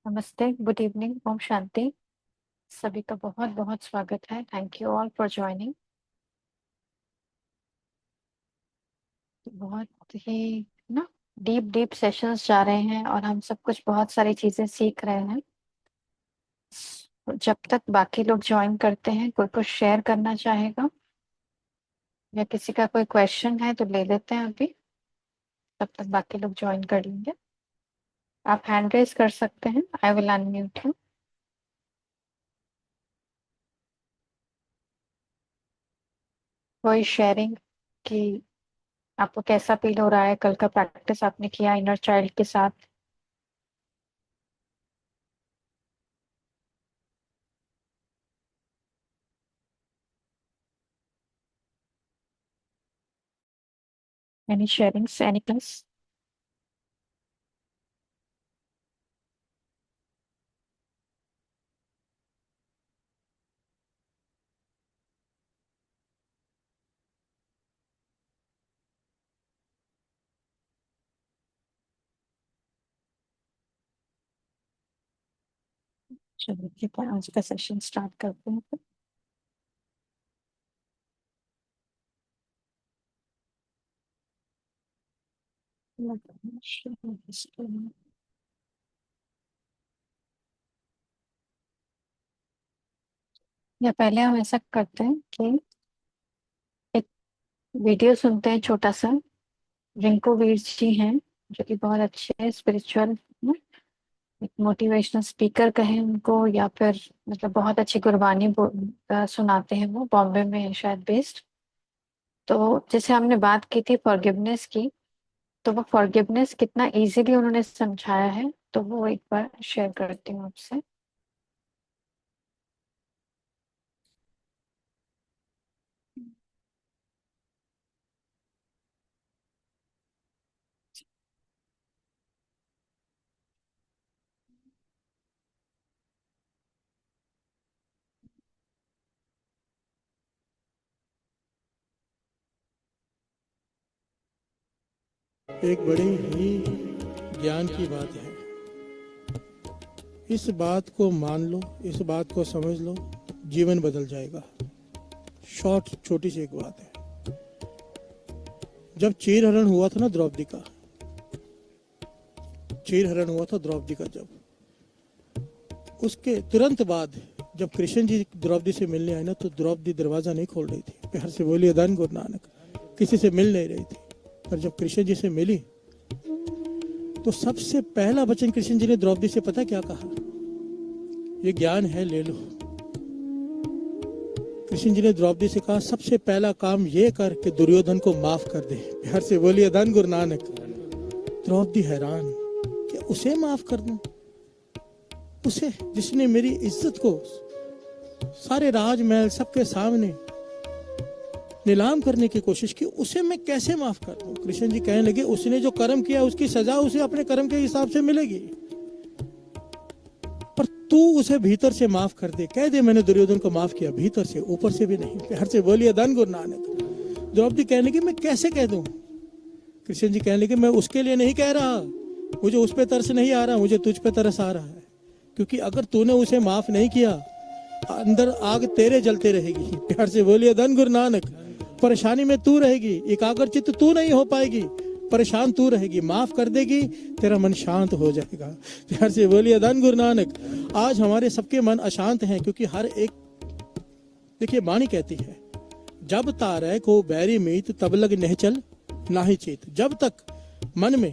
नमस्ते, good evening, Om Shanti. सभी का बहुत बहुत स्वागत है। Thank you all for joining. बहुत ही ना डीप डीप सेशंस जा रहे हैं और हम सब कुछ बहुत सारी चीजें सीख रहे हैं। जब तक बाकी लोग ज्वाइन करते हैं, कोई कुछ शेयर करना चाहेगा या किसी का कोई क्वेश्चन है तो ले लेते हैं अभी, तब तक बाकी लोग ज्वाइन कर लेंगे। आप हैंड रेज कर सकते हैं। I will unmute you. कोई शेयरिंग कि आपको कैसा फील हो रहा है, कल का प्रैक्टिस आपने किया इनर चाइल्ड के साथ। Any sharings, any class? चलिए ठीक है, आज का सेशन स्टार्ट करते हैं फिर। या पहले हम ऐसा करते हैं कि एक वीडियो सुनते हैं छोटा सा। रिंकू वीर जी हैं जो कि बहुत अच्छे स्पिरिचुअल एक मोटिवेशनल स्पीकर कहें उनको, या फिर मतलब बहुत अच्छी गुरबानी सुनाते हैं। वो बॉम्बे में है शायद बेस्ड। तो जैसे हमने बात की थी फॉरगिवनेस की, तो वो फॉरगिवनेस कितना इजीली उन्होंने समझाया है, तो वो एक बार शेयर करती हूँ आपसे। एक बड़ी ही ज्ञान की बात है। इस बात को मान लो, इस बात को समझ लो, जीवन बदल जाएगा। छोटी सी एक बात है। जब चीर हरण हुआ था ना द्रौपदी का, चीर हरण हुआ था द्रौपदी का, जब उसके तुरंत बाद जब कृष्ण जी द्रौपदी से मिलने आए ना, तो द्रौपदी दरवाजा नहीं खोल रही थी। प्यार से बोली अदन गुरु नानक, किसी से मिल नहीं रही थी। पर जब कृष्ण जी से मिली तो सबसे पहला वचन कृष्ण जी ने द्रौपदी से पता क्या कहा? ये ज्ञान है, ले लो। कृष्ण जी ने द्रौपदी से कहा सबसे पहला काम ये कर कि दुर्योधन को माफ कर दे। प्यार से बोलिए धन गुरु नानक। द्रौपदी हैरान कि उसे माफ कर दूं, उसे जिसने मेरी इज्जत को सारे राजमहल सबके सामने नीलाम करने की कोशिश की, उसे मैं कैसे माफ कर दूं? कृष्ण जी कहने लगे उसने जो कर्म किया उसकी सजा उसे अपने कर्म के हिसाब से मिलेगी, पर तू उसे भीतर से माफ कर दे। कह दे मैंने दुर्योधन को माफ किया, भीतर से, ऊपर से भी नहीं। प्यार से बोलिए धन गुरु नानक। द्रौपदी कहने लगी मैं कैसे कह दूं? कृष्ण जी कहने लगे मैं उसके लिए नहीं कह रहा, मुझे उस पे तरस नहीं आ रहा, मुझे तुझ पे तरस आ रहा है। क्योंकि अगर तूने उसे माफ नहीं किया, अंदर आग तेरे जलते रहेगी। प्यार से बोलिए धन गुरु नानक। परेशानी में तू रहेगी, एकाग्रचित्त तू नहीं हो पाएगी, परेशान तू रहेगी। माफ कर देगी, तेरा मन शांत हो जाएगा। प्यार से बोलिए धन गुरु नानक। आज हमारे सबके मन अशांत हैं, क्योंकि हर एक, देखिए वाणी कहती है जब तारे को बैरी मीत तब लग नहीं चल ना ही चीत। जब तक मन में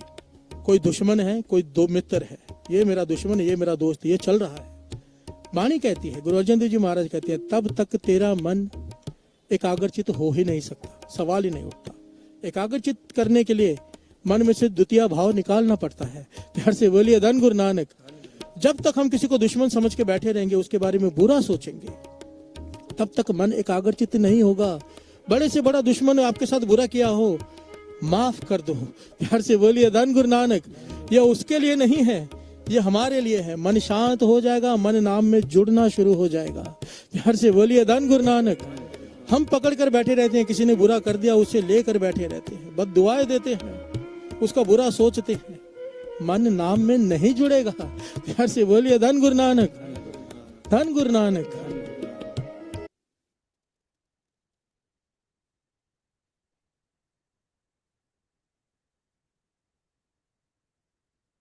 कोई दुश्मन है, कोई दो मित्र है, ये मेरा दुश्मन, ये मेरा दोस्त, ये चल रहा है, वाणी कहती है, गुरु अर्जन देव जी महाराज कहते हैं, तब तक तेरा मन एकाग्रचित हो ही नहीं सकता, सवाल ही नहीं उठता। एकाग्रचित करने के लिए मन में से द्वितीय भाव निकालना पड़ता है। प्यार से बोलिए धन गुरु नानक। जब तक हम किसी को दुश्मन समझ के बैठे रहेंगे, उसके बारे में बुरा सोचेंगे, तब तक मन एकाग्रचित नहीं होगा। बड़े से बड़ा दुश्मन आपके साथ बुरा किया हो, माफ कर दो। प्यार से बोलिए धन गुरु नानक। यह उसके लिए नहीं है, ये हमारे लिए है। मन शांत हो जाएगा, मन नाम में जुड़ना शुरू हो जाएगा। प्यार से बोलिए धन गुरु नानक। हम पकड़ कर बैठे रहते हैं, किसी ने बुरा कर दिया उसे लेकर बैठे रहते हैं, बद दुआएं देते हैं, उसका बुरा सोचते हैं, मन नाम में नहीं जुड़ेगा। प्यार से बोलिए धन गुरु नानक, धन गुरु नानक।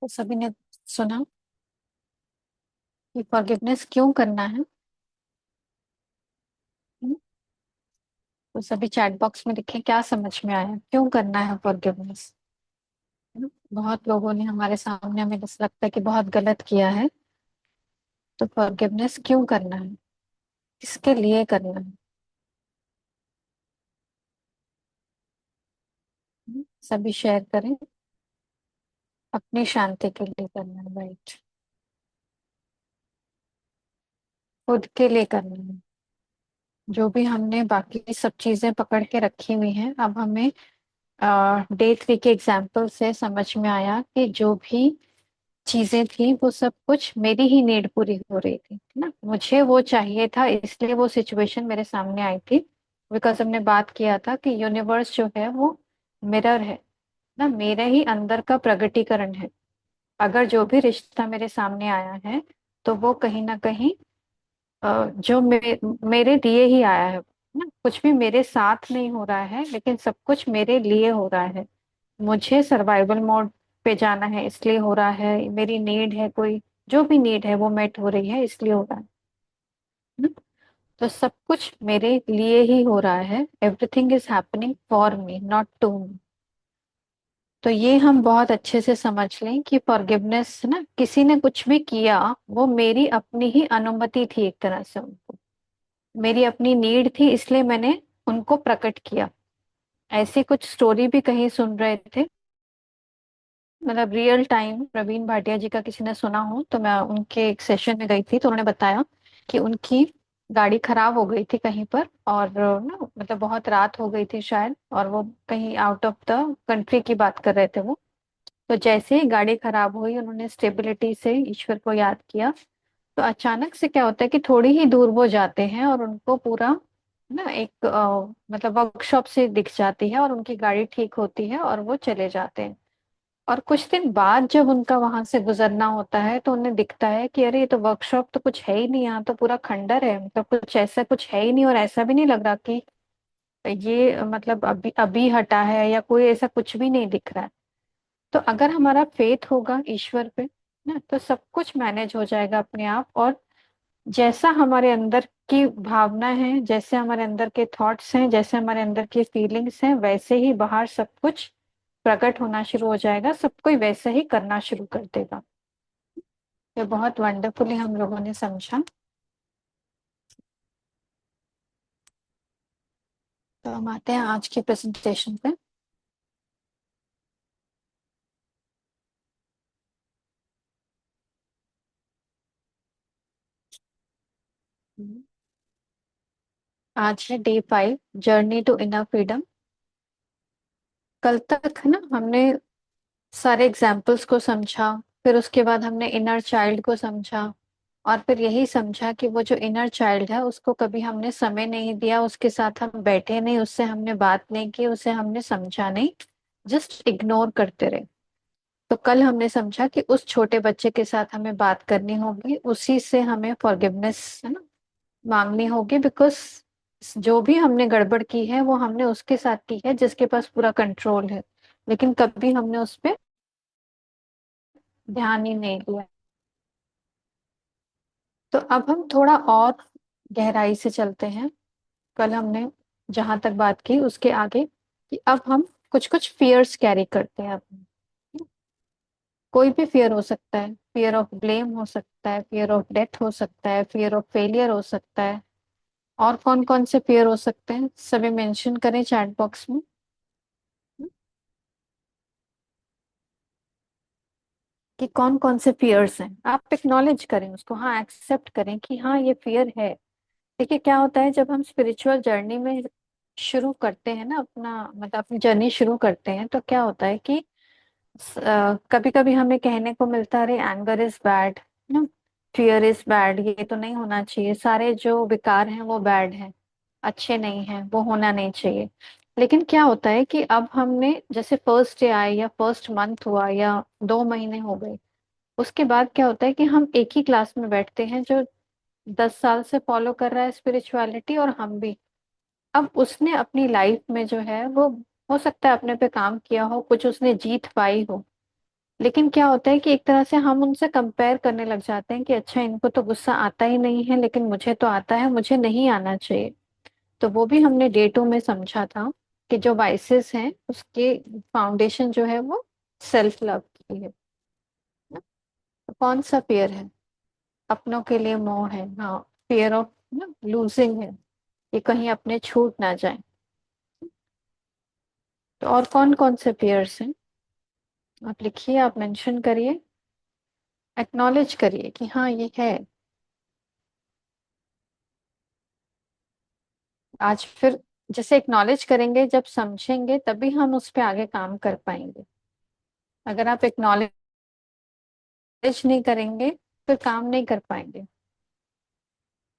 तो सभी ने सुना कि फॉरगिवनेस क्यों करना है। हम्म, तो सभी चैट बॉक्स में लिखें क्या समझ में आया, क्यों करना है फॉरगिवनेस। बहुत लोगों ने हमारे सामने, हमें ऐसा लगता है कि बहुत गलत किया है, तो फॉरगिवनेस क्यों करना है, किसके लिए करना है। सभी शेयर करें, अपनी शांति के लिए करना है, राइट, खुद के लिए करना है। जो भी हमने बाकी सब चीजें पकड़ के रखी हुई हैं, अब हमें डे 3 के एग्जाम्पल से समझ में आया कि जो भी चीजें थी वो सब कुछ मेरी ही नीड पूरी हो रही थी, है ना, मुझे वो चाहिए था, इसलिए वो सिचुएशन मेरे सामने आई थी। बिकॉज हमने बात किया था कि यूनिवर्स जो है वो मिरर है ना, मेरे ही अंदर का प्रगटीकरण है। अगर जो भी रिश्ता मेरे सामने आया है, तो वो कहीं ना कहीं जो मेरे लिए ही आया है ना, कुछ भी मेरे साथ नहीं हो रहा है, लेकिन सब कुछ मेरे लिए हो रहा है। मुझे सर्वाइवल मोड पे जाना है इसलिए हो रहा है, मेरी नीड है कोई, जो भी नीड है वो मेट हो रही है इसलिए हो रहा है ना? तो सब कुछ मेरे लिए ही हो रहा है, everything is happening for me not to me. तो ये हम बहुत अच्छे से समझ लें कि फॉरगिवनेस ना, किसी ने कुछ भी किया, वो मेरी अपनी ही अनुमति थी एक तरह से, उनको मेरी अपनी नीड थी इसलिए मैंने उनको प्रकट किया। ऐसी कुछ स्टोरी भी कहीं सुन रहे थे, मतलब रियल टाइम प्रवीण भाटिया जी का किसी ने सुना हो, तो मैं उनके एक सेशन में गई थी, तो उन्होंने बताया कि उनकी गाड़ी खराब हो गई थी कहीं पर, और ना मतलब बहुत रात हो गई थी शायद, और वो कहीं आउट ऑफ द कंट्री की बात कर रहे थे वो। तो जैसे ही गाड़ी खराब हुई, उन्होंने स्टेबिलिटी से ईश्वर को याद किया, तो अचानक से क्या होता है कि थोड़ी ही दूर वो जाते हैं और उनको पूरा ना एक मतलब वर्कशॉप से दिख जाती है, और उनकी गाड़ी ठीक होती है और वो चले जाते हैं। और कुछ दिन बाद जब उनका वहां से गुजरना होता है, तो उन्हें दिखता है कि अरे ये तो वर्कशॉप तो कुछ है ही नहीं, यहाँ तो पूरा खंडर है, मतलब कुछ ऐसा कुछ है ही नहीं, और ऐसा भी नहीं लग रहा कि ये मतलब अभी अभी हटा है, या कोई ऐसा कुछ भी नहीं दिख रहा है। तो अगर हमारा फेथ होगा ईश्वर पे ना, तो सब कुछ मैनेज हो जाएगा अपने आप। और जैसा हमारे अंदर की भावना है, जैसे हमारे अंदर के थॉट्स हैं, जैसे हमारे अंदर की फीलिंग्स हैं, वैसे ही बाहर सब कुछ प्रकट होना शुरू हो जाएगा, सब कोई वैसे ही करना शुरू कर देगा। ये बहुत वंडरफुली हम लोगों ने समझा। तो हम आते हैं आज की प्रेजेंटेशन पे। आज है day 5, journey to inner freedom. कल तक है ना, हमने सारे एग्जाम्पल्स को समझा, फिर उसके बाद हमने इनर चाइल्ड को समझा, और फिर यही समझा कि वो जो इनर चाइल्ड है उसको कभी हमने समय नहीं दिया, उसके साथ हम बैठे नहीं, उससे हमने बात नहीं की, उसे हमने समझा नहीं, जस्ट इग्नोर करते रहे। तो कल हमने समझा कि उस छोटे बच्चे के साथ हमें बात करनी होगी, उसी से हमें फॉरगिवनेस है ना मांगनी होगी, बिकॉज जो भी हमने गड़बड़ की है वो हमने उसके साथ की है जिसके पास पूरा कंट्रोल है, लेकिन कभी हमने उस पर ध्यान ही नहीं दिया। तो अब हम थोड़ा और गहराई से चलते हैं। कल हमने जहां तक बात की उसके आगे, कि अब हम कुछ कुछ फियर्स कैरी करते हैं अपने। कोई भी फियर हो सकता है, फियर ऑफ ब्लेम हो सकता है, फियर ऑफ डेथ हो सकता है, फियर ऑफ फेलियर हो सकता है, और कौन कौन से फियर हो सकते हैं सभी मेंशन करें चैट बॉक्स में। कि कौन कौन से फियर्स हैं, आप एक्नॉलेज करें उसको, हाँ एक्सेप्ट करें कि हाँ ये फियर है। देखिए क्या होता है, जब हम स्पिरिचुअल जर्नी में शुरू करते हैं ना अपना, मतलब अपनी जर्नी शुरू करते हैं, तो क्या होता है कि कभी कभी हमें कहने को मिलता है अरे एंगर इज बैड ना, फियर इज बैड, ये तो नहीं होना चाहिए, सारे जो विकार हैं वो बैड हैं, अच्छे नहीं हैं, वो होना नहीं चाहिए। लेकिन क्या होता है कि अब हमने जैसे फर्स्ट डे आए या फर्स्ट मंथ हुआ या 2 महीने हो गए, उसके बाद क्या होता है कि हम एक ही क्लास में बैठते हैं जो 10 साल से फॉलो कर रहा है स्पिरिचुअलिटी, और हम भी। अब उसने अपनी लाइफ में जो है वो, हो सकता है अपने पे काम किया हो, कुछ उसने जीत पाई हो, लेकिन क्या होता है कि एक तरह से हम उनसे कंपेयर करने लग जाते हैं कि अच्छा इनको तो गुस्सा आता ही नहीं है लेकिन मुझे तो आता है, मुझे नहीं आना चाहिए। तो वो भी हमने डे 2 में समझा था कि जो वाइसेस हैं उसके फाउंडेशन जो है वो सेल्फ लव की है ना? तो कौन सा फियर है? अपनों के लिए मोह है, हाँ। फियर ऑफ ना लूजिंग है, कि कहीं अपने छूट ना जाए। तो और कौन कौन से फियर्स हैं? आप लिखिए, आप मेंशन करिए, एक्नॉलेज करिए कि हाँ ये है। आज फिर जैसे एक्नॉलेज करेंगे, जब समझेंगे तभी हम उस पर आगे काम कर पाएंगे। अगर आप एक्नॉलेज नहीं करेंगे फिर काम नहीं कर पाएंगे।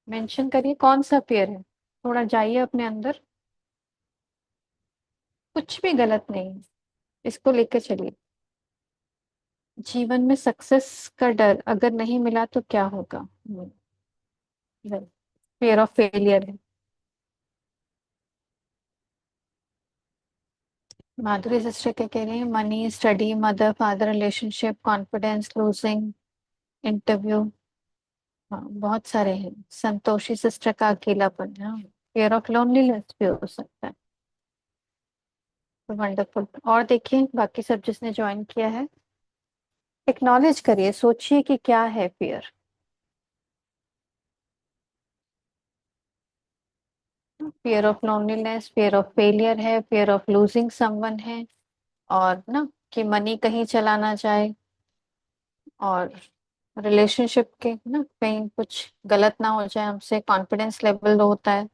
मेंशन करिए कौन सा फियर है, थोड़ा जाइए अपने अंदर। कुछ भी गलत नहीं है, इसको लेकर चलिए। जीवन में सक्सेस का डर अगर नहीं मिला तो क्या होगा? फियर ऑफ फेलियर है। माधुरी सिस्टर क्या कह रही है? Money, study, mother father relationship, confidence, losing, interview. हाँ बहुत सारे हैं। संतोषी सिस्टर का अकेलापन, हाँ। फियर ऑफ लोनलीनेस भी हो सकता है। वंडरफुल। और देखिए बाकी सब जिसने ज्वाइन किया है, एक्नॉलेज करिए, सोचिए कि क्या है fear. Fear of loneliness, fear of failure है, फियर ऑफ लूजिंग समवन है, और ना कि मनी कहीं चला ना जाए, और रिलेशनशिप के ना कहीं कुछ गलत ना हो जाए हमसे, कॉन्फिडेंस लेवल लो होता है,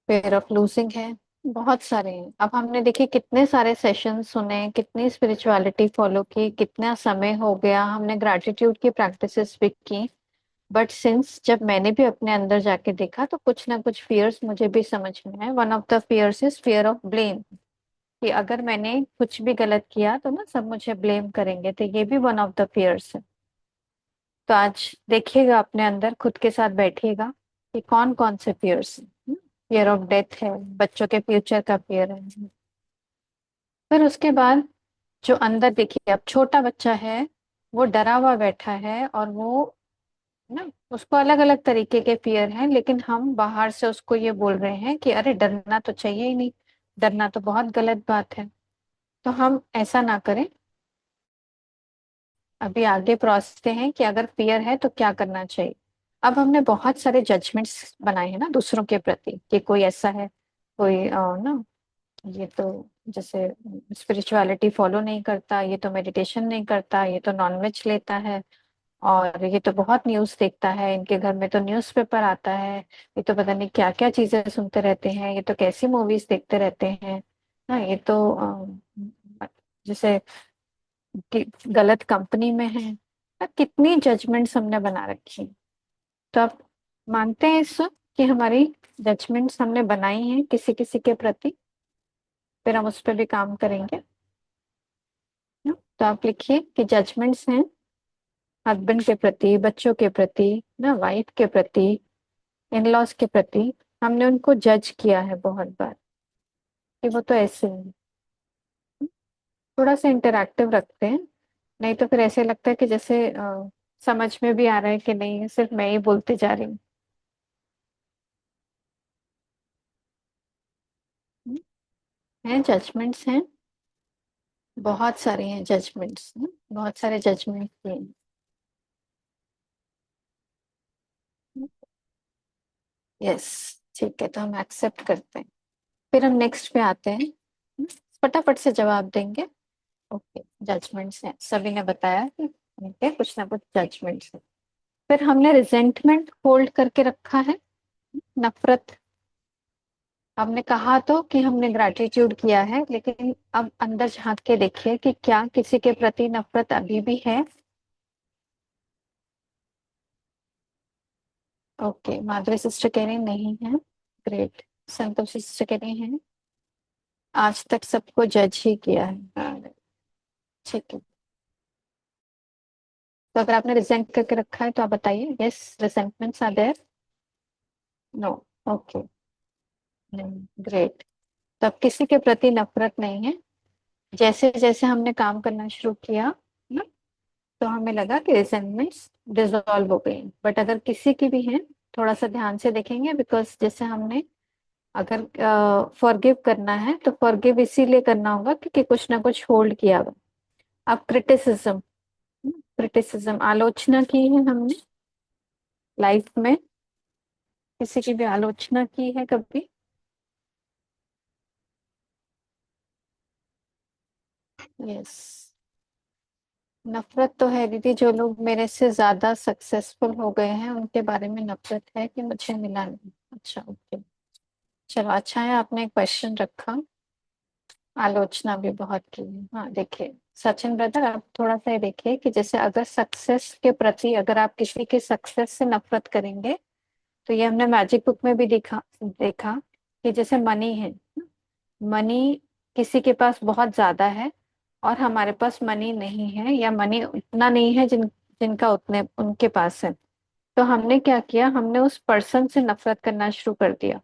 फियर ऑफ लूजिंग है। बहुत सारे हैं। अब हमने देखिए कितने सारे सेशन सुने, कितनी स्पिरिचुअलिटी फॉलो की, कितना समय हो गया, हमने ग्रैटिट्यूड की प्रैक्टिसेस भी की। बट सिंस जब मैंने भी अपने अंदर जाके देखा तो कुछ ना कुछ फियर्स मुझे भी समझ में आए। One of the fears is fear of blame, कि अगर मैंने कुछ भी गलत किया तो ना सब मुझे ब्लेम करेंगे, तो ये भी वन ऑफ द फियर्स है। तो आज देखिएगा अपने अंदर, खुद के साथ बैठिएगा कि कौन कौन से फियर्स हैं। फियर ऑफ डेथ है, बच्चों के फ्यूचर का फियर है। फिर उसके बाद जो अंदर देखिए, अब छोटा बच्चा है, वो डरा हुआ बैठा है, और वो ना उसको अलग अलग तरीके के फियर हैं, लेकिन हम बाहर से उसको ये बोल रहे हैं कि अरे डरना तो चाहिए ही नहीं, डरना तो बहुत गलत बात है। तो हम ऐसा ना करें। अभी आगे पहुंचते हैं कि अगर फियर है तो क्या करना चाहिए। अब हमने बहुत सारे जजमेंट्स बनाए हैं ना दूसरों के प्रति, कि कोई ऐसा है, कोई ना ये तो जैसे स्पिरिचुअलिटी फॉलो नहीं करता, ये तो मेडिटेशन नहीं करता, ये तो नॉनवेज लेता है, और ये तो बहुत न्यूज़ देखता है, इनके घर में तो न्यूज़पेपर आता है, ये तो पता नहीं क्या क्या चीजें सुनते रहते हैं, ये तो कैसी मूवीज देखते रहते हैं ना, ये तो जैसे कि गलत कंपनी में है ना, कितनी जजमेंट्स हमने बना रखी हैं। तो आप मानते हैं इस कि हमारी जजमेंट्स हमने बनाई हैं किसी किसी के प्रति, फिर हम उस पर भी काम करेंगे ना? तो आप लिखिए कि जजमेंट्स हैं हस्बैंड के प्रति, बच्चों के प्रति, ना वाइफ के प्रति, इन लॉज के प्रति। हमने उनको जज किया है बहुत बार कि वो तो ऐसे हैं। थोड़ा सा इंटरैक्टिव रखते हैं, नहीं तो फिर ऐसे लगता है कि जैसे समझ में भी आ रहा है कि नहीं, सिर्फ मैं ही बोलते जा रही हूँ। हैं जजमेंट्स हैं, बहुत सारे हैं जजमेंट्स, बहुत सारे जजमेंट्स हैं। यस, ठीक है, तो हम एक्सेप्ट करते हैं। फिर हम नेक्स्ट पे आते हैं, फटाफट से जवाब देंगे। ओके, जजमेंट्स हैं, सभी ने बताया कि उनके कुछ ना कुछ जजमेंट्स हैं। फिर हमने रिजेंटमेंट होल्ड करके रखा है, नफरत। हमने कहा तो कि हमने ग्रैटिट्यूड किया है, लेकिन अब अंदर झांक के देखिए कि क्या किसी के प्रति नफरत अभी भी है। ओके, माधुरी सिस्टर कह रही नहीं है। ग्रेट। संतोषी चक्री हैं, आज तक सबको जज ही किया है। ठीक है। तो अगर आपने रिजेंट करके रखा है तो आप बताइए, yes resentments are there. No. Okay. नहीं, ग्रेट। तो अब किसी के प्रति नफरत नहीं है। जैसे जैसे हमने काम करना शुरू किया ना, तो हमें लगा कि रिसेंटमेंट्स डिसॉल्व हो गई। बट अगर किसी की भी है, थोड़ा सा ध्यान से देखेंगे, बिकॉज जैसे हमने अगर फॉरगिव करना है तो फॉरगिव इसीलिए करना होगा क्योंकि कुछ ना कुछ होल्ड किया हुआ। अब क्रिटिसिज्म, क्रिटिसिज्म आलोचना की है हमने लाइफ में, किसी की भी आलोचना की है कभी? यस। नफरत तो है दीदी, जो लोग मेरे से ज्यादा सक्सेसफुल हो गए हैं उनके बारे में नफरत है कि मुझे मिला नहीं। अच्छा, ओके। चलो, अच्छा है आपने क्वेश्चन रखा। आलोचना भी बहुत की है। हाँ, देखिए सचिन ब्रदर, आप थोड़ा सा ये देखिए कि जैसे अगर सक्सेस के प्रति अगर आप किसी के सक्सेस से नफरत करेंगे, तो ये हमने मैजिक बुक में भी देखा देखा कि जैसे मनी है, मनी किसी के पास बहुत ज्यादा है और हमारे पास मनी नहीं है, या मनी उतना नहीं है जिनका उतने उनके पास है। तो हमने क्या किया, हमने उस पर्सन से नफरत करना शुरू कर दिया।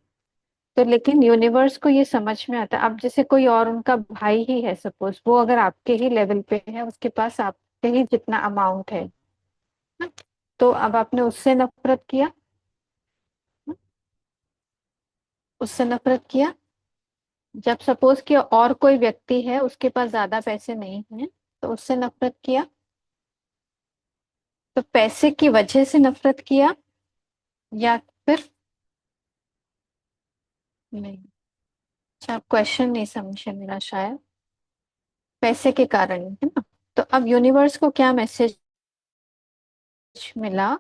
तो लेकिन यूनिवर्स को ये समझ में आता है, अब जैसे कोई और उनका भाई ही है सपोज, वो अगर आपके ही लेवल पे है, उसके पास आपके ही जितना अमाउंट है ना, तो अब आपने उससे नफरत किया, उससे नफरत किया। जब सपोज कि और कोई व्यक्ति है, उसके पास ज्यादा पैसे नहीं है, तो उससे नफरत किया। तो पैसे की वजह से नफरत किया, या फिर नहीं? अच्छा, आप क्वेश्चन नहीं समझे मेरा शायद। पैसे के कारण है ना। तो अब यूनिवर्स को क्या मैसेज मिला,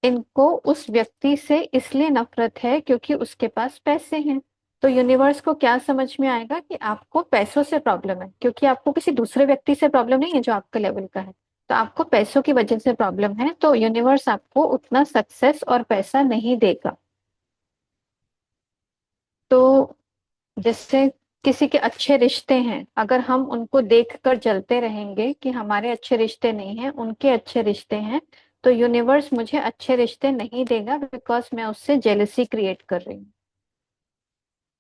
इनको उस व्यक्ति से इसलिए नफरत है क्योंकि उसके पास पैसे हैं। तो यूनिवर्स को क्या समझ में आएगा कि आपको पैसों से प्रॉब्लम है, क्योंकि आपको किसी दूसरे व्यक्ति से प्रॉब्लम नहीं है जो आपके लेवल का है। तो आपको पैसों की वजह से प्रॉब्लम है, तो यूनिवर्स आपको उतना सक्सेस और पैसा नहीं देगा। तो जैसे किसी के अच्छे रिश्ते हैं, अगर हम उनको देख कर जलते रहेंगे कि हमारे अच्छे रिश्ते नहीं हैं, उनके अच्छे रिश्ते हैं, तो यूनिवर्स मुझे अच्छे रिश्ते नहीं देगा, बिकॉज मैं उससे जेलसी क्रिएट कर रही हूँ।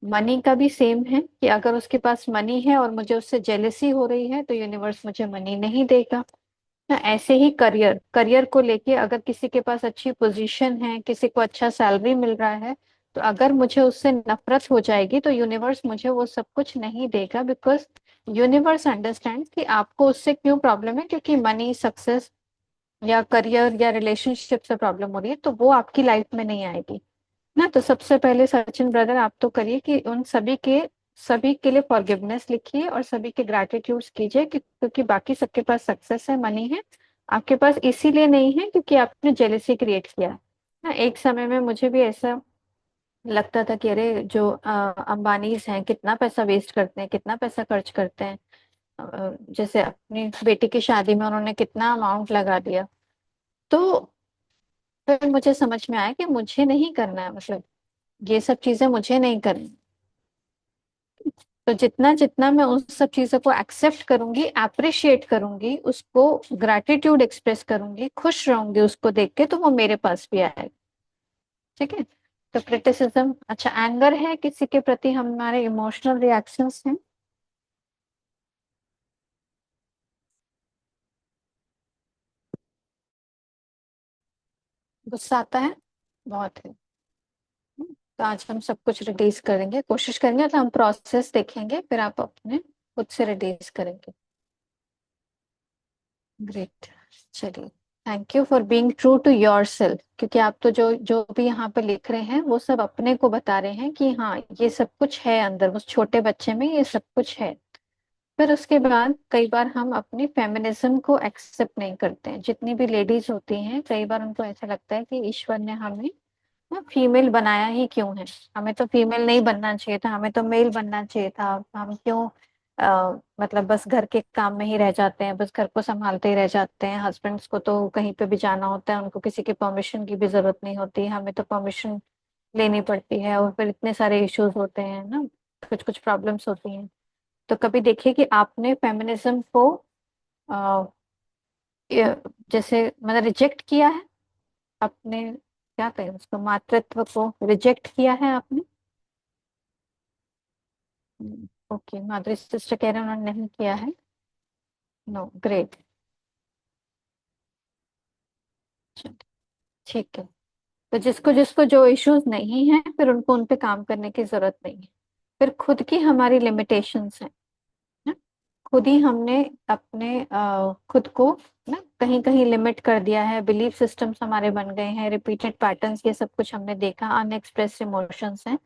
मनी का भी सेम है कि अगर उसके पास मनी है और मुझे उससे जेलसी हो रही है, तो यूनिवर्स मुझे मनी नहीं देगा ना। ऐसे ही करियर, करियर को लेके अगर किसी के पास अच्छी पोजीशन है, किसी को अच्छा सैलरी मिल रहा है, तो अगर मुझे उससे नफरत हो जाएगी, तो यूनिवर्स मुझे वो सब कुछ नहीं देगा, बिकॉज यूनिवर्स अंडरस्टैंड कि आपको उससे क्यों प्रॉब्लम है, क्योंकि मनी, सक्सेस या करियर या रिलेशनशिप से प्रॉब्लम हो रही है, तो वो आपकी लाइफ में नहीं आएगी ना। तो सबसे पहले सचिन ब्रदर आप तो करिए कि उन सभी के लिए फॉरगिवनेस लिखिए और सभी के ग्रैटिट्यूड्स कीजिए क्योंकि बाकी सबके पास सक्सेस है, मनी है, आपके पास इसीलिए नहीं है क्योंकि आपने जेलेसी क्रिएट किया है ना। एक समय में मुझे भी ऐसा लगता था कि अरे जो अंबानीज हैं कितना पैसा वेस्ट करते हैं, कितना पैसा खर्च करते हैं। जैसे अपनी बेटी की शादी में उन्होंने कितना अमाउंट लगा दिया। तो फिर मुझे समझ में आया कि मुझे नहीं करना है, मतलब ये सब चीजें मुझे नहीं करनी। तो जितना जितना मैं उन सब चीजों को एक्सेप्ट करूंगी, अप्रिशिएट करूंगी, उसको ग्रैटिट्यूड एक्सप्रेस करूंगी, खुश रहूंगी उसको देख के, तो वो मेरे पास भी आएगा। ठीक है। तो क्रिटिसिज्म, अच्छा एंगर है किसी के प्रति, हमारे इमोशनल रिएक्शंस हैं। गुस्सा आता है, बहुत है। तो आज हम सब कुछ रिलीज करेंगे, कोशिश करेंगे, तो हम प्रोसेस देखेंगे, फिर आप अपने खुद से रिलीज करेंगे। ग्रेट। चलिए, thank you for being true to yourself, क्योंकि आप तो जो जो भी यहाँ पे लिख रहे हैं वो सब अपने को बता रहे हैं कि हाँ ये सब कुछ है अंदर, उस छोटे बच्चे में ये सब कुछ है। फिर उसके बाद कई बार हम अपनी फेमिनिज्म को एक्सेप्ट नहीं करते हैं। जितनी भी लेडीज होती हैं, कई बार उनको ऐसा लगता है कि ईश्वर ने हमें फीमेल बनाया ही क्यों है, हमें तो फीमेल नहीं बनना चाहिए था, हमें तो मेल बनना चाहिए था। हम क्यों मतलब बस घर के काम में ही रह जाते हैं, बस घर को संभालते ही रह जाते हैं। हस्बैंड्स को तो कहीं पे भी जाना होता है, उनको किसी के परमिशन की भी जरूरत नहीं होती, हमें तो परमिशन लेनी पड़ती है, और फिर इतने सारे इश्यूज होते हैं ना, कुछ कुछ प्रॉब्लम्स होती हैं। तो कभी देखिए कि आपने फेमिनिज्म को अ, जैसे मतलब रिजेक्ट किया है, आपने क्या कहें उसको, मातृत्व को रिजेक्ट किया है आपने? ओके, माधुरी सिस्टर कह रहे हैं उन्होंने नहीं किया है। No, great. ठीक है। तो जिसको जिसको जो इश्यूज नहीं है, फिर उनको उन पे काम करने की जरूरत नहीं है। फिर खुद की हमारी लिमिटेशंस हैं ना, खुद ही हमने अपने खुद को ना कहीं कहीं लिमिट कर दिया है, बिलीफ सिस्टम्स हमारे बन गए हैं, रिपीटेड पैटर्न्स, ये सब कुछ हमने देखा, अनएक्सप्रेस्ड इमोशंस हैं।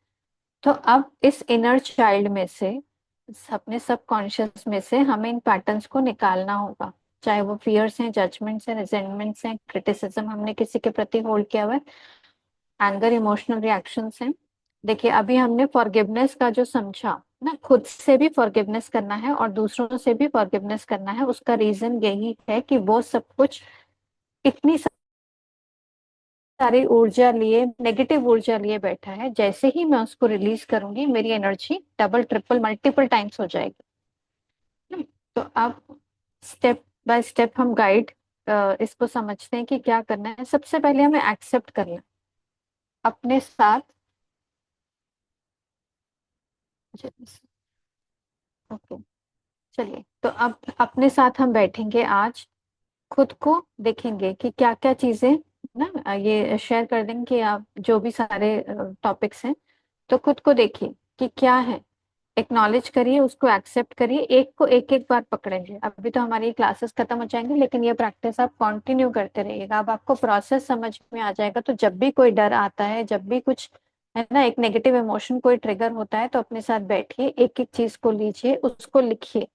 तो अब इस इनर चाइल्ड में से, अपने सबकॉन्शियस में से हमें इन पैटर्न्स को निकालना होगा। चाहे वो फियर्स हैं, जजमेंट्स हैं, रिजेंटमेंट्स हैं, क्रिटिसिज्म हमने किसी के प्रति होल्ड किया हुआ है, एंगर, इमोशनल रिएक्शंस हैं। देखिए अभी हमने फॉरगिवनेस का जो समझा ना, खुद से भी फॉरगिवनेस करना है और दूसरों से भी फॉरगिवनेस करना है, उसका रीजन यही है कि वो सब कुछ इतनी सारी ऊर्जा लिए, नेगेटिव ऊर्जा लिए बैठा है, जैसे ही मैं उसको रिलीज करूंगी मेरी energy double triple multiple times हो जाएगी ना। तो अब स्टेप बाय स्टेप हम गाइड इसको समझते हैं कि क्या करना है। सबसे पहले हमें एक्सेप्ट करना अपने साथ। ओके, चलिए तो अब अपने साथ हम बैठेंगे आज, खुद को देखेंगे कि क्या क्या चीजें ना, ये शेयर कर देंगे कि आप जो भी सारे टॉपिक्स हैं, तो खुद को देखिए कि क्या है, एक्नॉलेज करिए, उसको एक्सेप्ट करिए, एक को एक एक बार पकड़ेंगे। अभी तो हमारी क्लासेस खत्म हो जाएंगी, लेकिन ये प्रैक्टिस आप कंटिन्यू करते रहिएगा। अब आपको प्रोसेस समझ में आ जाएगा, तो जब भी कोई डर आता है, जब भी कुछ है ना, एक नेगेटिव इमोशन कोई ट्रिगर होता है, तो अपने साथ बैठिए, एक एक चीज को लीजिए, उसको लिखिए।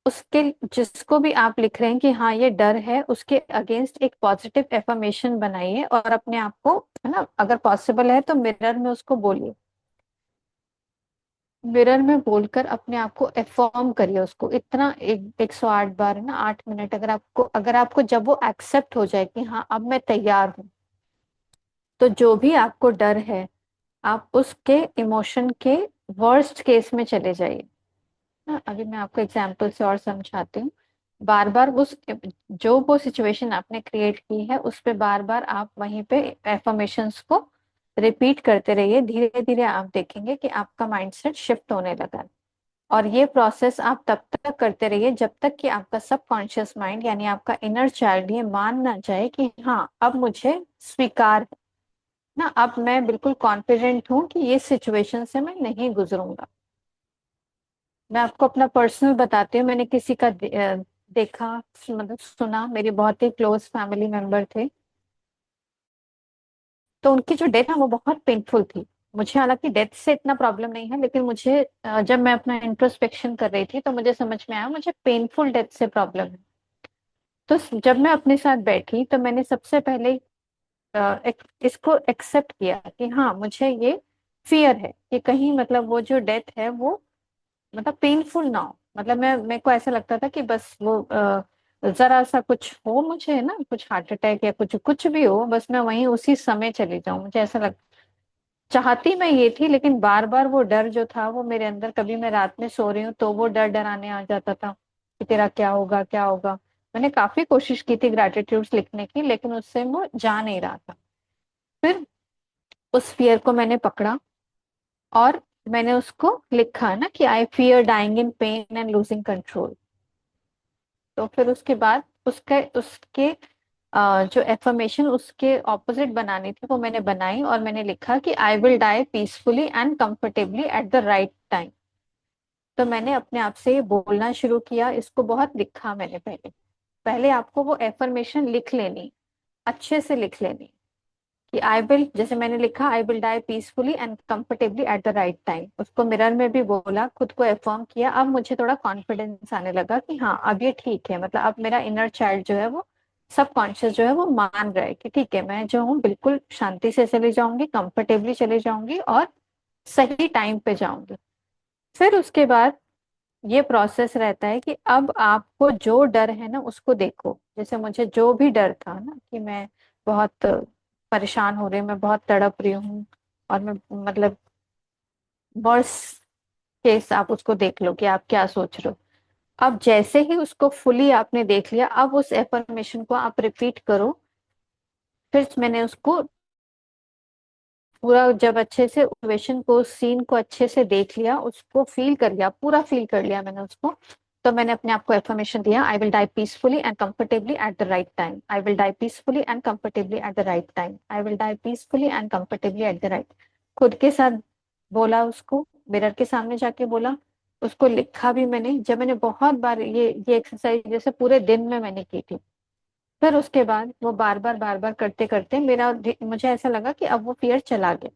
उसके जिसको भी आप लिख रहे हैं कि हाँ ये डर है, उसके अगेंस्ट एक पॉजिटिव एफर्मेशन बनाइए, और अपने आप को है ना, अगर पॉसिबल है तो मिरर में उसको बोलिए, मिरर में बोलकर अपने आप को एफर्म करिए उसको, इतना 108 बार है ना, 8 मिनट। अगर आपको जब वो एक्सेप्ट हो जाए कि हाँ अब मैं तैयार हूँ, तो जो भी आपको डर है, आप उसके इमोशन के वर्स्ट केस में चले जाइए ना। अभी मैं आपको एग्जाम्पल से और समझाती हूँ। बार बार उस, जो वो सिचुएशन आपने क्रिएट की है, उस पे बार बार आप वहीं पे एफर्मेशंस को रिपीट करते रहिए। धीरे धीरे आप देखेंगे कि आपका माइंडसेट शिफ्ट होने लगा है। और ये प्रोसेस आप तब तक करते रहिए जब तक कि आपका सबकॉन्शियस माइंड, यानी आपका इनर चाइल्ड, ये मान ना जाए कि हाँ अब मुझे स्वीकार है ना, अब मैं बिल्कुल कॉन्फिडेंट हूँ कि ये सिचुएशन से मैं नहीं गुजरूंगा। मैं आपको अपना पर्सनल बताती हूँ। मैंने किसी का देखा, मतलब सुना, मेरे बहुत ही क्लोज फैमिली मेंबर थे, तो उनकी जो डेथ है वो बहुत पेनफुल थी। मुझे हालांकि डेथ से इतना प्रॉब्लम नहीं है, लेकिन मुझे जब मैं अपना इंट्रोस्पेक्शन कर रही थी, तो मुझे समझ में आया मुझे पेनफुल डेथ से प्रॉब्लम है। तो जब मैं अपने साथ बैठी, तो मैंने सबसे पहले इसको एक्सेप्ट किया कि हाँ मुझे ये फियर है कि कहीं मतलब वो जो डेथ है वो मतलब पेनफुल ना हो। मतलब मैं, मेरे को ऐसा लगता था कि बस वो जरा सा कुछ हो, मुझे है ना, कुछ हार्ट अटैक या कुछ कुछ भी हो, बस मैं वहीं उसी समय चली जाऊं। मुझे ऐसा लग, चाहती मैं ये थी, लेकिन बार बार वो डर जो था वो मेरे अंदर, कभी मैं रात में सो रही हूँ तो वो डर डराने आ जाता था कि तेरा क्या होगा क्या होगा। मैंने काफी कोशिश की थी ग्रेटिट्यूड्स लिखने की, लेकिन उससे वो जा नहीं रहा था। फिर उस फियर को मैंने पकड़ा, और मैंने उसको लिखा ना कि I fear dying in pain and losing control. तो फिर उसके बाद उसके उसके जो एफर्मेशन उसके ऑपोजिट बनानी थी, वो मैंने बनाई, और मैंने लिखा कि I will die peacefully and comfortably at the right time. तो मैंने अपने आप से ये बोलना शुरू किया, इसको बहुत लिखा मैंने पहले। पहले आपको वो एफर्मेशन लिख लेनी, अच्छे से लिख लेनी कि आई विल, जैसे मैंने लिखा I will die peacefully and comfortably at the right time, उसको मिरर में भी बोला, खुद को अफर्म किया। अब मुझे थोड़ा कॉन्फिडेंस आने लगा कि हाँ अब ये ठीक है, मतलब अब मेरा इनर चाइल्ड जो है वो, सबकॉन्शियस जो है वो मान रहा है कि ठीक है, मैं जो हूँ बिल्कुल शांति से चली जाऊंगी, कंफर्टेबली चली जाऊंगी, और सही टाइम पे जाऊंगी। फिर उसके बाद ये प्रोसेस रहता है कि अब आपको जो डर है ना उसको देखो। जैसे मुझे जो भी डर था ना कि मैं बहुत परेशान हो रही हूँ, मैं बहुत तड़प रही हूँ, और मैं मतलब वर्स्ट केस आप उसको देख लो कि आप क्या सोच रहे हो। अब जैसे ही उसको फुली आपने देख लिया, अब उस एफर्मेशन को आप रिपीट करो। फिर मैंने उसको पूरा जब अच्छे से सिचुएशन को, सीन को अच्छे से देख लिया, उसको फील कर लिया, पूरा फील कर लिया मैंने उसको, तो मैंने अपने आप को एफर्मेशन दिया, I will die peacefully and comfortably at the right time, I will die peacefully and comfortably at the right time, I will die peacefully and comfortably at the right. खुद के साथ बोला उसको, मिरर के सामने जाके बोला, उसको लिखा भी मैंने। जब मैंने बहुत बार ये एक्सरसाइज जैसे पूरे दिन में मैंने की थी, फिर उसके बाद वो बार बार करते करते मुझे ऐसा लगा कि अब वो फियर चला गया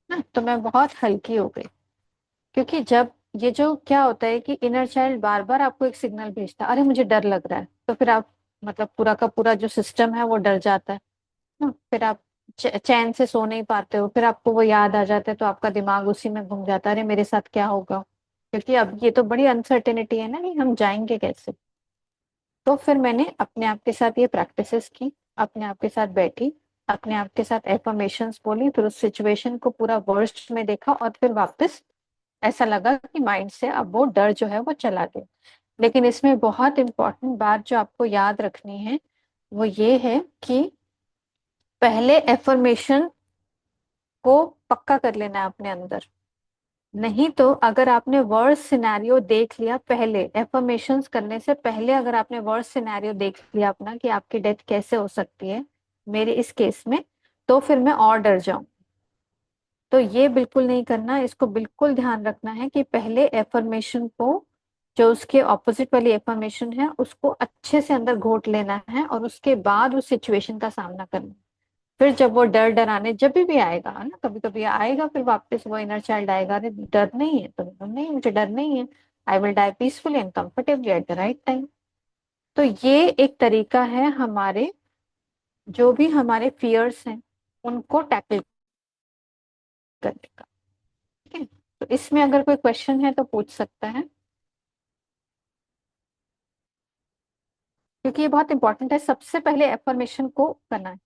ना, तो मैं बहुत हल्की हो गई। क्योंकि जब ये जो क्या होता है कि इनर चाइल्ड बार बार आपको एक सिग्नल भेजता है, अरे मुझे डर लग रहा है, तो फिर आप मतलब पूरा का पूरा जो सिस्टम है वो डर जाता है ना। फिर आप चैन से सो नहीं पाते हो, फिर आपको वो याद आ जाता है, तो आपका दिमाग उसी में घूम जाता है, अरे मेरे साथ क्या होगा। क्योंकि अब ये तो बड़ी अनसर्टेनिटी है ना कि हम जाएंगे कैसे। तो फिर मैंने अपने आप के साथ ये प्रैक्टिसेस की, अपने आप के साथ बैठी, अपने आप के साथ एफर्मेशंस बोली, फिर उस सिचुएशन को पूरा वर्स्ट में देखा, और फिर वापस ऐसा लगा कि माइंड से अब वो डर जो है वो चला गया। लेकिन इसमें बहुत इंपॉर्टेंट बात जो आपको याद रखनी है वो ये है कि पहले एफर्मेशन को पक्का कर लेना है अपने अंदर। नहीं तो अगर आपने वर्स्ट सिनेरियो देख लिया पहले, एफर्मेशंस करने से पहले अगर आपने वर्स्ट सिनेरियो देख लिया अपना कि आपकी डेथ कैसे हो सकती है मेरे इस केस में, तो फिर मैं और डर जाऊं। तो ये बिल्कुल नहीं करना, इसको बिल्कुल ध्यान रखना है कि पहले एफर्मेशन को, जो उसके ऑपोजिट वाली एफर्मेशन है, उसको अच्छे से अंदर घोट लेना है, और उसके बाद उस सिचुएशन का सामना करना है। फिर जब वो डर डराने जब भी आएगा ना, कभी कभी आएगा, फिर वापस वो इनर चाइल्ड आएगा, अरे डर नहीं है तो नहीं, मुझे डर नहीं है, I will die peacefully and comfortably at the right time. तो ये एक तरीका है हमारे, जो भी हमारे फियर्स हैं उनको टैकल करने का। ठीक है, तो इसमें अगर कोई क्वेश्चन है तो पूछ सकता है, क्योंकि ये बहुत इंपॉर्टेंट है, सबसे पहले एफर्मेशन को करना है।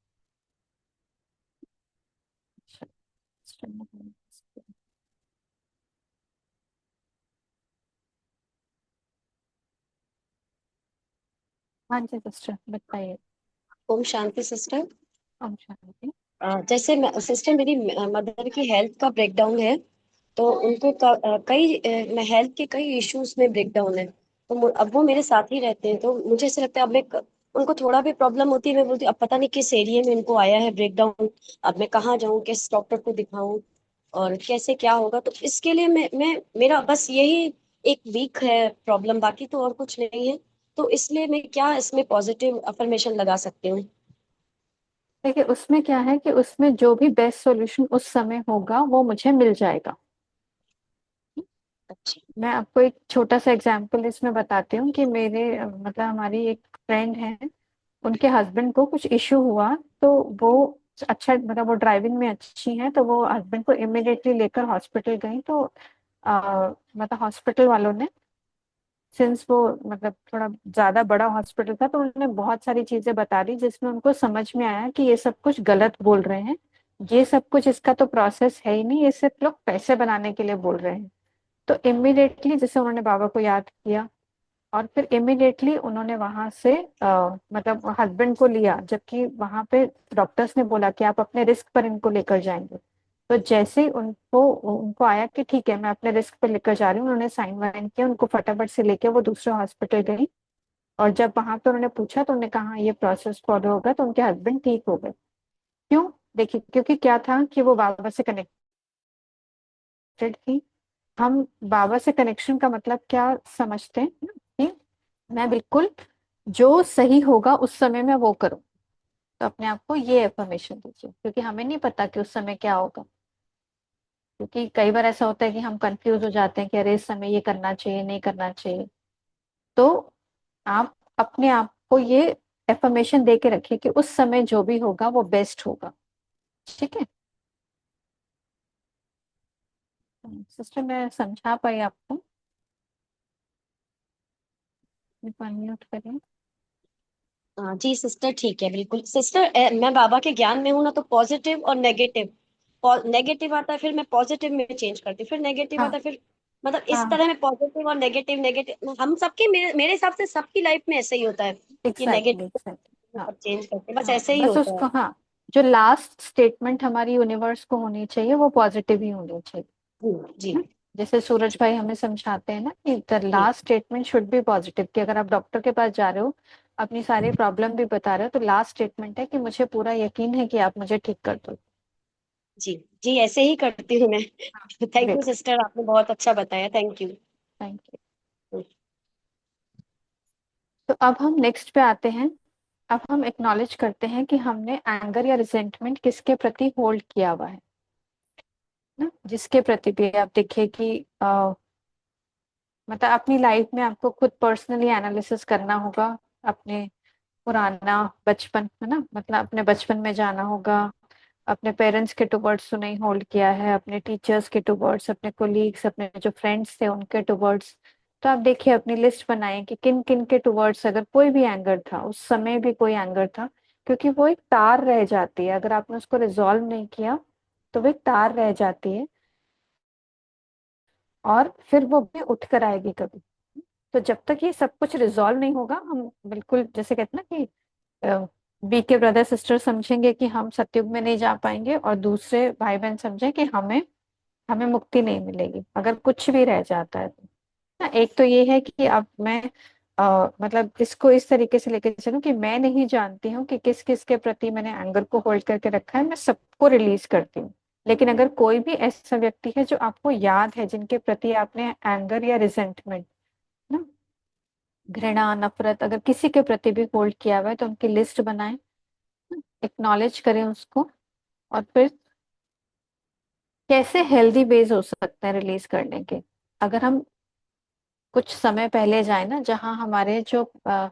हाँ जी सिस्टर बताइए। ओम शांति सिस्टर। ओम शांति। जैसे सिस्टर मेरी मदर की हेल्थ का ब्रेकडाउन है। तो उनको कई हेल्थ के कई इश्यूज में ब्रेकडाउन है। तो अब वो मेरे साथ ही रहते हैं, तो मुझे ऐसा लगता है अब उनको थोड़ा भी प्रॉब्लम होती है, मैं बोलती हूँ अब पता नहीं किस एरिया में इनको आया है ब्रेकडाउन। अब मैं कहाँ जाऊँ, किस डॉक्टर को दिखाऊं और कैसे क्या होगा। तो इसके लिए मैं मेरा बस यही एक वीक है प्रॉब्लम, बाकी तो और कुछ नहीं है। तो इसलिए मैं क्या इसमें पॉजिटिव अफर्मेशन लगा सकती हूँ? देखिए उसमें क्या है कि उसमें जो भी बेस्ट सॉल्यूशन उस समय होगा वो मुझे मिल जाएगा। अच्छा। मैं आपको एक छोटा सा एग्जांपल इसमें बताती हूँ कि मेरे मतलब हमारी एक फ्रेंड है, उनके हस्बैंड को कुछ इशू हुआ। तो वो अच्छा मतलब वो ड्राइविंग में अच्छी हैं, तो वो हस्बैंड को इमिडिएटली लेकर हॉस्पिटल गई। तो मतलब हॉस्पिटल वालों ने, सिंस वो मतलब थोड़ा ज्यादा बड़ा हॉस्पिटल था, तो उन्होंने बहुत सारी चीजें बता दी जिसमें उनको समझ में आया कि ये सब कुछ गलत बोल रहे हैं, ये सब कुछ इसका तो प्रोसेस है ही नहीं, ये सिर्फ लोग पैसे बनाने के लिए बोल रहे हैं। तो इमिडिएटली जैसे उन्होंने बाबा को याद किया, और फिर इमिडिएटली उन्होंने वहां से मतलब हस्बैंड को लिया, जबकि वहां पे डॉक्टर्स ने बोला कि आप अपने रिस्क पर इनको लेकर जाएंगे। तो जैसे ही उनको उनको आया कि ठीक है मैं अपने रिस्क पर लेकर जा रही हूँ, उन्होंने साइन वाइन किया, उनको फटाफट से लेके वो दूसरे हॉस्पिटल गई। और जब वहां पे उन्होंने पूछा तो उन्होंने कहा "हाँ, ये प्रोसेस फॉलो होगा", तो उनके हस्बैंड ठीक हो गए। क्यों? देखिए क्योंकि क्या था कि वो बाबा से कनेक्टेड थी। हम बाबा से कनेक्शन का मतलब क्या समझते हैं कि मैं बिल्कुल जो सही होगा उस समय में वो करूं। तो अपने आप को ये एफर्मेशन दीजिए, क्योंकि हमें नहीं पता कि उस समय क्या होगा। क्योंकि कई बार ऐसा होता है कि हम कंफ्यूज हो जाते हैं कि अरे इस समय ये करना चाहिए नहीं करना चाहिए। तो आप अपने आप को ये एफर्मेशन दे के रखिए कि उस समय जो भी होगा वो बेस्ट होगा। ठीक है सिस्टर, मैं समझा पाई आपको? अनम्यूट करिए। हाँ जी सिस्टर, ठीक है बिल्कुल सिस्टर। मैं बाबा के ज्ञान में हूँ ना, तो पॉजिटिव और नेगेटिव नेगेटिव आता है फिर मैं पॉजिटिव में चेंज करती हूँ, फिर नेगेटिव हाँ आता है फिर, मतलब इस हाँ तरह में पॉजिटिव और नेगेटिव, नेगेटिव हम सबके, मेरे हिसाब से सबकी लाइफ में ऐसे ही होता है कि एग्जैक्टली नेगेटिव एग्जैक्टली। हाँ सब चेंज करते हैं, बस हाँ ऐसे ही बस होता है। उसको, हाँ, जो लास्ट स्टेटमेंट हमारी यूनिवर्स को होनी चाहिए वो पॉजिटिव ही होनी चाहिए जी ना। जैसे सूरज भाई हमें समझाते हैं ना कि द जी last statement should be positive, कि अगर आप डॉक्टर के पास जा रहे हो, अपनी सारी प्रॉब्लम भी बता रहे हो, तो लास्ट स्टेटमेंट है कि मुझे पूरा यकीन है कि आप मुझे ठीक कर दो। जी जी, ऐसे ही करती हूँ मैं। थैंक यू ग्रेट, सिस्टर, आपने बहुत अच्छा बताया, थैंक यू। Thank you. तो अब हम नेक्स्ट पे आते हैं। अब हम एक्नॉलेज करते हैं कि हमने एंगर या रिजेंटमेंट किसके प्रति होल्ड किया हुआ है ना, जिसके प्रति भी आप देखिए कि मतलब अपनी लाइफ में आपको खुद पर्सनली एनालिसिस करना होगा, अपने पुराना बचपन है ना, मतलब अपने बचपन में जाना होगा, अपने पेरेंट्स के टुवर्ड्स तो नहीं होल्ड किया है, अपने टीचर्स के टुवर्ड्स, अपने कोलीग्स, अपने जो फ्रेंड्स थे उनके टुवर्ड्स। तो आप देखिए अपनी लिस्ट बनाएं कि किन किन के टुवर्ड्स अगर कोई भी एंगर था, उस समय भी कोई एंगर था, क्योंकि वो एक तार रह जाती है, अगर आपने उसको रिजॉल्व नहीं किया तो वो एक तार रह जाती है, और फिर वो भी उठ कर आएगी कभी। तो जब तक ये सब कुछ रिजॉल्व नहीं होगा, हम बिल्कुल जैसे कहते हैं ना कि बी के ब्रदर सिस्टर समझेंगे कि हम सतयुग में नहीं जा पाएंगे, और दूसरे भाई बहन समझे कि हमें हमें मुक्ति नहीं मिलेगी अगर कुछ भी रह जाता है तो। ना, एक तो ये है कि अब मैं मतलब इसको इस तरीके से लेके चलूं कि मैं नहीं जानती हूँ कि किस किस के प्रति मैंने एंगर को होल्ड करके रखा है, मैं सबको रिलीज करती हूँ। लेकिन अगर कोई भी ऐसा व्यक्ति है जो आपको याद है, जिनके प्रति आपने एंगर या रिजेंटमेंट ना, घृणा नफरत अगर किसी के प्रति भी होल्ड किया हुआ है, तो उनकी लिस्ट बनाएं, एक्नॉलेज करें उसको, और फिर कैसे हेल्दी वेज हो सकते हैं रिलीज करने के। अगर हम कुछ समय पहले जाए ना, जहाँ हमारे जो अ,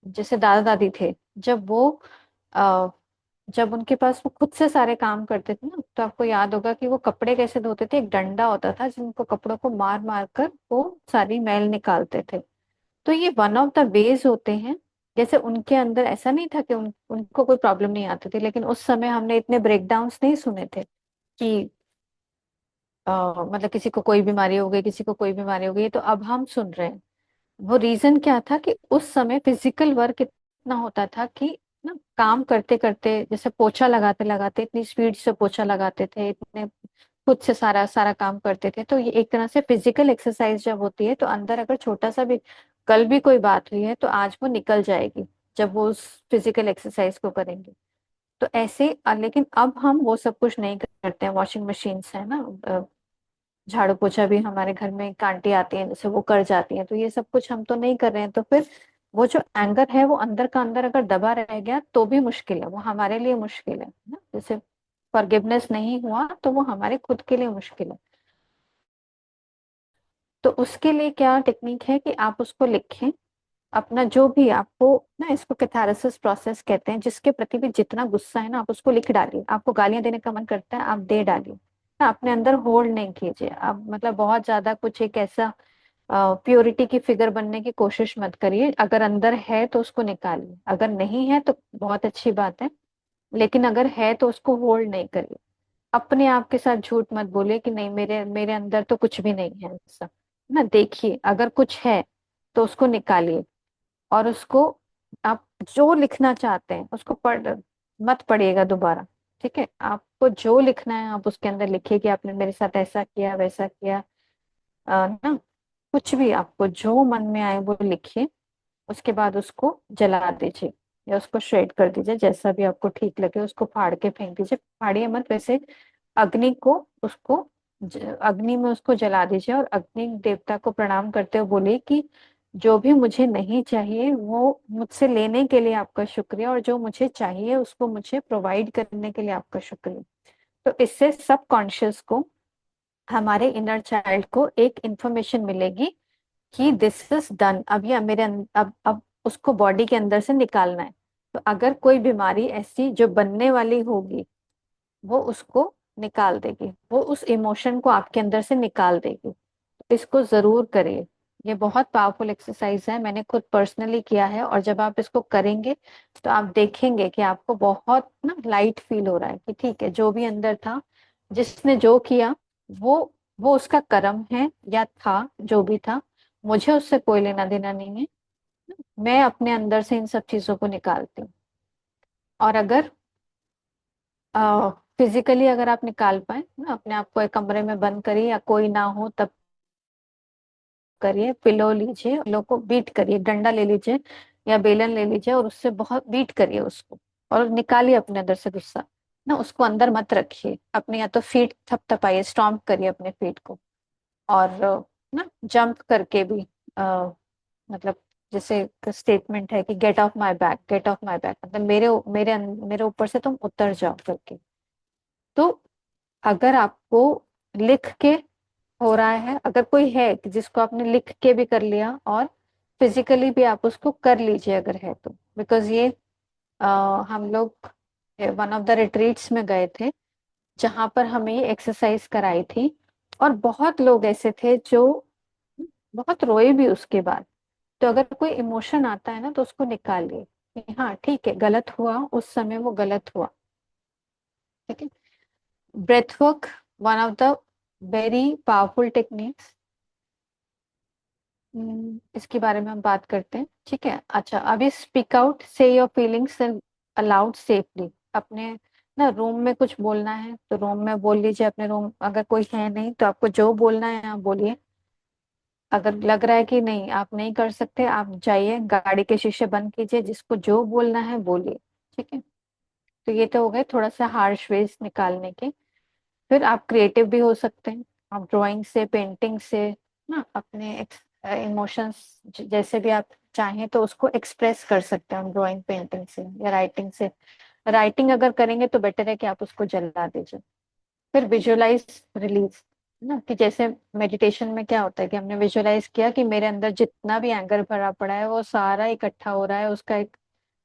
जैसे दादा दादी थे, जब वो अ, जब उनके पास वो खुद से सारे काम करते थे ना, तो आपको याद होगा कि वो कपड़े कैसे धोते थे, एक डंडा होता था जिनको कपड़ों को मार मार कर वो सारी मैल निकालते थे। तो ये वन ऑफ द वेज होते हैं। जैसे उनके अंदर ऐसा नहीं था कि उनको कोई प्रॉब्लम नहीं आती थी, लेकिन उस समय हमने इतने ब्रेकडाउन्स नहीं सुने थे कि मतलब किसी को कोई बीमारी हो गई, किसी को कोई बीमारी हो गई, तो अब हम सुन रहे हैं। वो रीजन क्या था कि उस समय फिजिकल वर्क इतना होता था कि ना, काम करते करते, जैसे पोछा लगाते लगाते इतनी स्पीड से पोछा लगाते थे, इतने खुद से सारा सारा काम करते थे। तो ये एक तरह से फिजिकल एक्सरसाइज जब होती है, तो अंदर अगर छोटा सा भी कल भी कोई बात हुई है तो आज वो निकल जाएगी, जब वो उस फिजिकल एक्सरसाइज को करेंगे। तो ऐसे लेकिन अब हम वो सब कुछ नहीं करते हैं, वॉशिंग मशीन्स है ना, झाड़ू पोछा भी हमारे घर में एक आंटी आती है जैसे वो कर जाती है, तो ये सब कुछ हम तो नहीं कर रहे हैं। तो फिर वो जो एंगर है वो अंदर का अंदर अगर दबा रह गया तो भी मुश्किल है, वो हमारे लिए मुश्किल है ना। जैसे फॉरगिवनेस नहीं हुआ तो वो हमारे खुद के लिए मुश्किल है। तो उसके लिए क्या टेक्निक है कि आप उसको लिखें, अपना जो भी आपको ना, इसको कैथारसिस प्रोसेस कहते हैं, जिसके प्रति भी जितना गुस्सा है ना आप उसको लिख डालिए। आपको गालियां देने का मन करता है आप दे डालिए ना, अपने अंदर होल्ड नहीं कीजिए आप, मतलब बहुत ज्यादा कुछ एक ऐसा प्योरिटी की फिगर बनने की कोशिश मत करिए। अगर अंदर है तो उसको निकालिए, अगर नहीं है तो बहुत अच्छी बात है, लेकिन अगर है तो उसको होल्ड नहीं करिए। अपने आप के साथ झूठ मत बोलिए कि नहीं, मेरे मेरे अंदर तो कुछ भी नहीं है ऐसा ना। देखिए अगर कुछ है तो उसको निकालिए, और उसको आप जो लिखना चाहते हैं उसको मत पढ़िएगा दोबारा। ठीक है, आपको जो लिखना है आप उसके अंदर लिखिए कि आपने मेरे साथ ऐसा किया वैसा किया, ना, कुछ भी आपको जो मन में आए वो लिखिए। उसके बाद उसको जला दीजिए या उसको श्रेड कर दीजिए, जैसा भी आपको ठीक लगे उसको फाड़ के फेंक दीजिए। फाड़िए मत वैसे, अग्नि को उसको अग्नि में उसको जला दीजिए, और अग्नि देवता को प्रणाम करते हुए बोलिए कि जो भी मुझे नहीं चाहिए वो मुझसे लेने के लिए आपका शुक्रिया, और जो मुझे चाहिए उसको मुझे प्रोवाइड करने के लिए आपका शुक्रिया। तो इससे सब कॉन्शियस को, हमारे इनर चाइल्ड को एक इंफॉर्मेशन मिलेगी कि दिस इज डन, अब ये मेरे अब उसको बॉडी के अंदर से निकालना है। तो अगर कोई बीमारी ऐसी जो बनने वाली होगी वो उसको निकाल देगी, वो उस इमोशन को आपके अंदर से निकाल देगी। तो इसको जरूर करिए। ये बहुत पावरफुल एक्सरसाइज है, मैंने खुद पर्सनली किया है। और जब आप इसको करेंगे तो आप देखेंगे कि आपको बहुत ना लाइट फील हो रहा है कि ठीक है, जो भी अंदर था, जिसने जो किया, वो वो उसका कर्म है या था, जो भी था, मुझे उससे कोई लेना देना नहीं है। मैं अपने अंदर से इन सब चीजों को निकालती हूँ। और अगर फिजिकली अगर आप निकाल पाए ना, अपने आप को एक कमरे में बंद करिए, या कोई ना हो तब करिए, पिलो लीजिए, पिलो को बीट करिए, डंडा ले लीजिए या बेलन ले लीजिए और उससे बहुत बीट करिए उसको, और निकालिए अपने अंदर से गुस्सा। ना उसको अंदर मत रखिए अपने, या तो फीट थपथपाइए, स्टॉम्प करिए अपने फीट को। और ना जंप करके भी, मतलब जैसे स्टेटमेंट है कि get off my back, get off my back, मतलब मेरे ऊपर से तुम उतर जाओ करके। तो अगर आपको लिख के हो रहा है, अगर कोई है कि जिसको आपने लिख के भी कर लिया, और फिजिकली भी आप उसको कर लीजिए अगर है तो। बिकॉज ये हम लोग वन ऑफ द रिट्रीट्स में गए थे जहां पर हमें ये एक्सरसाइज कराई थी, और बहुत लोग ऐसे थे जो बहुत रोए भी उसके बाद। तो अगर कोई इमोशन आता है ना, तो उसको निकालिए कि हाँ ठीक है, गलत हुआ उस समय, वो गलत हुआ। ठीक है। Breath work, one of the very powerful techniques. इसके बारे में हम बात करते हैं, ठीक है। अच्छा, अभी स्पीक आउट, से योर फीलिंग्स अलाउड सेफली। अपने ना रूम में कुछ बोलना है तो रूम में बोल लीजिए, अपने रूम अगर कोई है नहीं तो आपको जो बोलना है आप बोलिए। अगर लग रहा है कि नहीं आप नहीं कर सकते, आप जाइए, गाड़ी के शीशे बंद कीजिए, जिसको जो बोलना है बोलिए। ठीक है। तो ये तो हो गए थोड़ा सा हार्श वेज निकालने के। फिर आप क्रिएटिव भी हो सकते हैं, आप ड्राइंग से, पेंटिंग से ना अपने इमोशंस जैसे भी आप चाहें तो उसको एक्सप्रेस कर सकते हैं, ड्राइंग, पेंटिंग से या राइटिंग से। राइटिंग अगर करेंगे तो बेटर है कि आप उसको जला दीजिए। फिर विजुअलाइज रिलीज, ना कि जैसे मेडिटेशन में क्या होता है कि हमने विजुअलाइज किया कि मेरे अंदर जितना भी एंगर भरा पड़ा है वो सारा इकट्ठा हो रहा है, उसका एक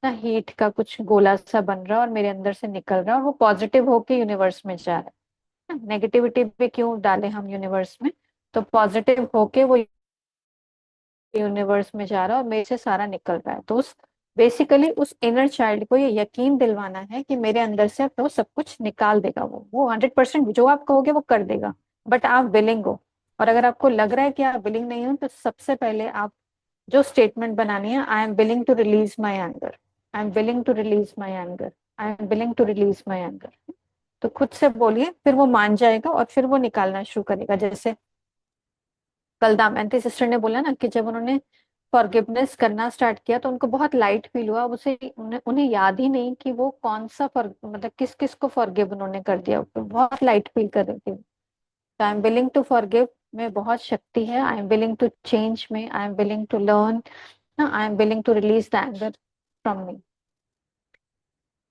ना हीट का कुछ गोला सा बन रहा है और मेरे अंदर से निकल रहा है, और वो पॉजिटिव होके यूनिवर्स में जा रहा है। नेगेटिविटी पे क्यों डाले हम यूनिवर्स में, तो पॉजिटिव होके वो यूनिवर्स में जा रहा है और मेरे से सारा निकल रहा है। तो उस बेसिकली उस इनर चाइल्ड को ये यकीन दिलवाना है कि मेरे अंदर से वो सब कुछ निकाल देगा, वो 100% जो आप कहोगे वो कर देगा, बट आप विलिंग हो। और अगर आपको लग रहा है कि आप विलिंग नहीं हो, तो सबसे पहले आप जो स्टेटमेंट बनानी है, I am willing to release my anger, I am willing to release my anger, I am willing to release my anger. तो खुद से बोलिए, फिर वो मान जाएगा और फिर वो निकालना शुरू करेगा। जैसे कल दामयंती सिस्टर ने बोला ना कि जब उन्होंने फॉरगिवनेस करना स्टार्ट किया तो उनको बहुत लाइट फील हुआ। उसे उन्हें याद ही नहीं कि वो कौन सा मतलब किस किस को फॉरगिव उन्होंने कर दिया, बहुत लाइट फील कर रही थी। I am willing to forgive में बहुत शक्ति है। I am willing to change में, I am willing to learn, I am willing to release the anger from me.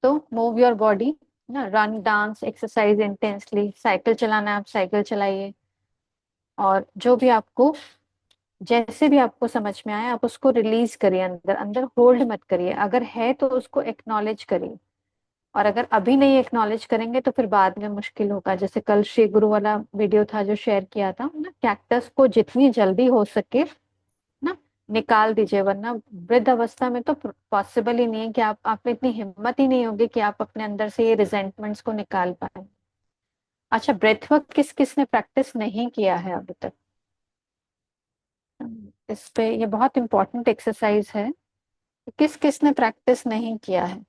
तो मूव योर बॉडी, ना run, dance, exercise intensely, cycle चलाना है आप साइकिल चलाइए। और जो भी आपको, जैसे भी आपको समझ में आए आप उसको रिलीज करिए, अंदर अंदर होल्ड मत करिए। अगर है तो उसको एक्नॉलेज करिए, और अगर अभी नहीं एक्नॉलेज करेंगे तो फिर बाद में मुश्किल होगा। जैसे कल श्री गुरु वाला वीडियो था जो शेयर किया था ना, कैक्टस को जितनी जल्दी हो सके ना निकाल दीजिए, वरना वृद्ध अवस्था में तो पॉसिबल ही नहीं है कि आप में इतनी हिम्मत ही नहीं होगी कि आप अपने अंदर से ये रिजेंटमेंट्स को निकाल पाए। अच्छा, ब्रेथ वर्क किस किस ने प्रैक्टिस नहीं किया है अभी तक? इस पे ये बहुत इंपॉर्टेंट एक्सरसाइज है, किस किस ने प्रैक्टिस नहीं किया है?